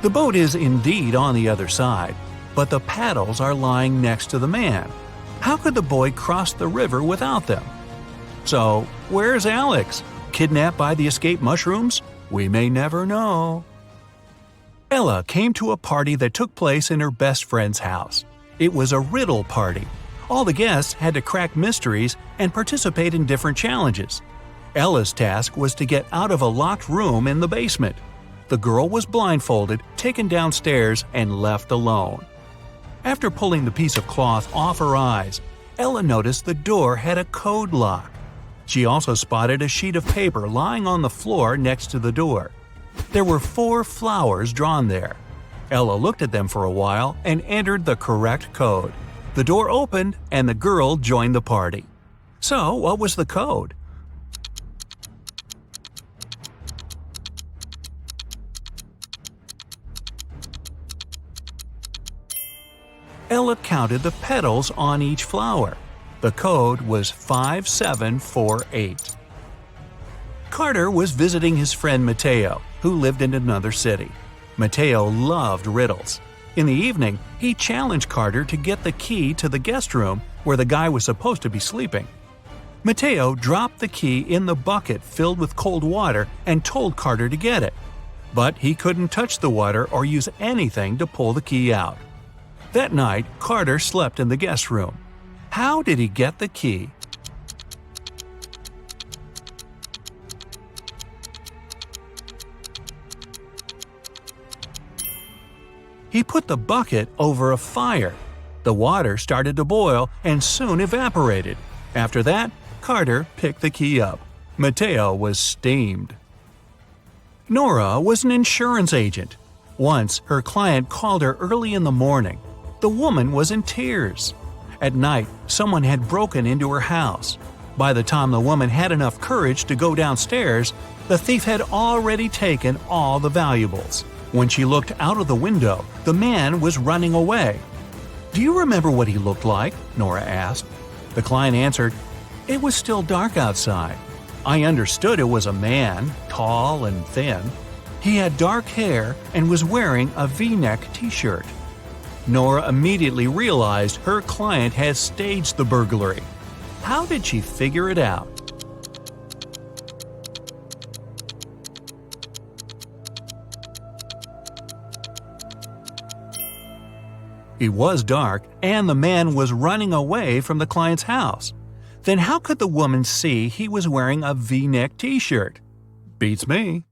The boat is indeed on the other side, but the paddles are lying next to the man. How could the boy cross the river without them? So, where's Alex? Kidnapped by the escaped mushrooms? We may never know. Ella came to a party that took place in her best friend's house. It was a riddle party. All the guests had to crack mysteries and participate in different challenges. Ella's task was to get out of a locked room in the basement. The girl was blindfolded, taken downstairs, and left alone. After pulling the piece of cloth off her eyes, Ella noticed the door had a code lock. She also spotted a sheet of paper lying on the floor next to the door. There were 4 flowers drawn there. Ella looked at them for a while and entered the correct code. The door opened and the girl joined the party. So, what was the code? Ella counted the petals on each flower. The code was 5748. Carter was visiting his friend Mateo, who lived in another city. Mateo loved riddles. In the evening, he challenged Carter to get the key to the guest room where the guy was supposed to be sleeping. Mateo dropped the key in the bucket filled with cold water and told Carter to get it. But he couldn't touch the water or use anything to pull the key out. That night, Carter slept in the guest room. How did he get the key? He put the bucket over a fire. The water started to boil and soon evaporated. After that, Carter picked the key up. Mateo was steamed. Nora was an insurance agent. Once, her client called her early in the morning. The woman was in tears. At night, someone had broken into her house. By the time the woman had enough courage to go downstairs, the thief had already taken all the valuables. When she looked out of the window, the man was running away. "Do you remember what he looked like?" Nora asked. The client answered, "It was still dark outside." I understood it was a man, tall and thin. He had dark hair and was wearing a V-neck t-shirt. Nora immediately realized her client had staged the burglary. How did she figure it out? It was dark, and the man was running away from the client's house. Then how could the woman see he was wearing a V-neck t-shirt? Beats me.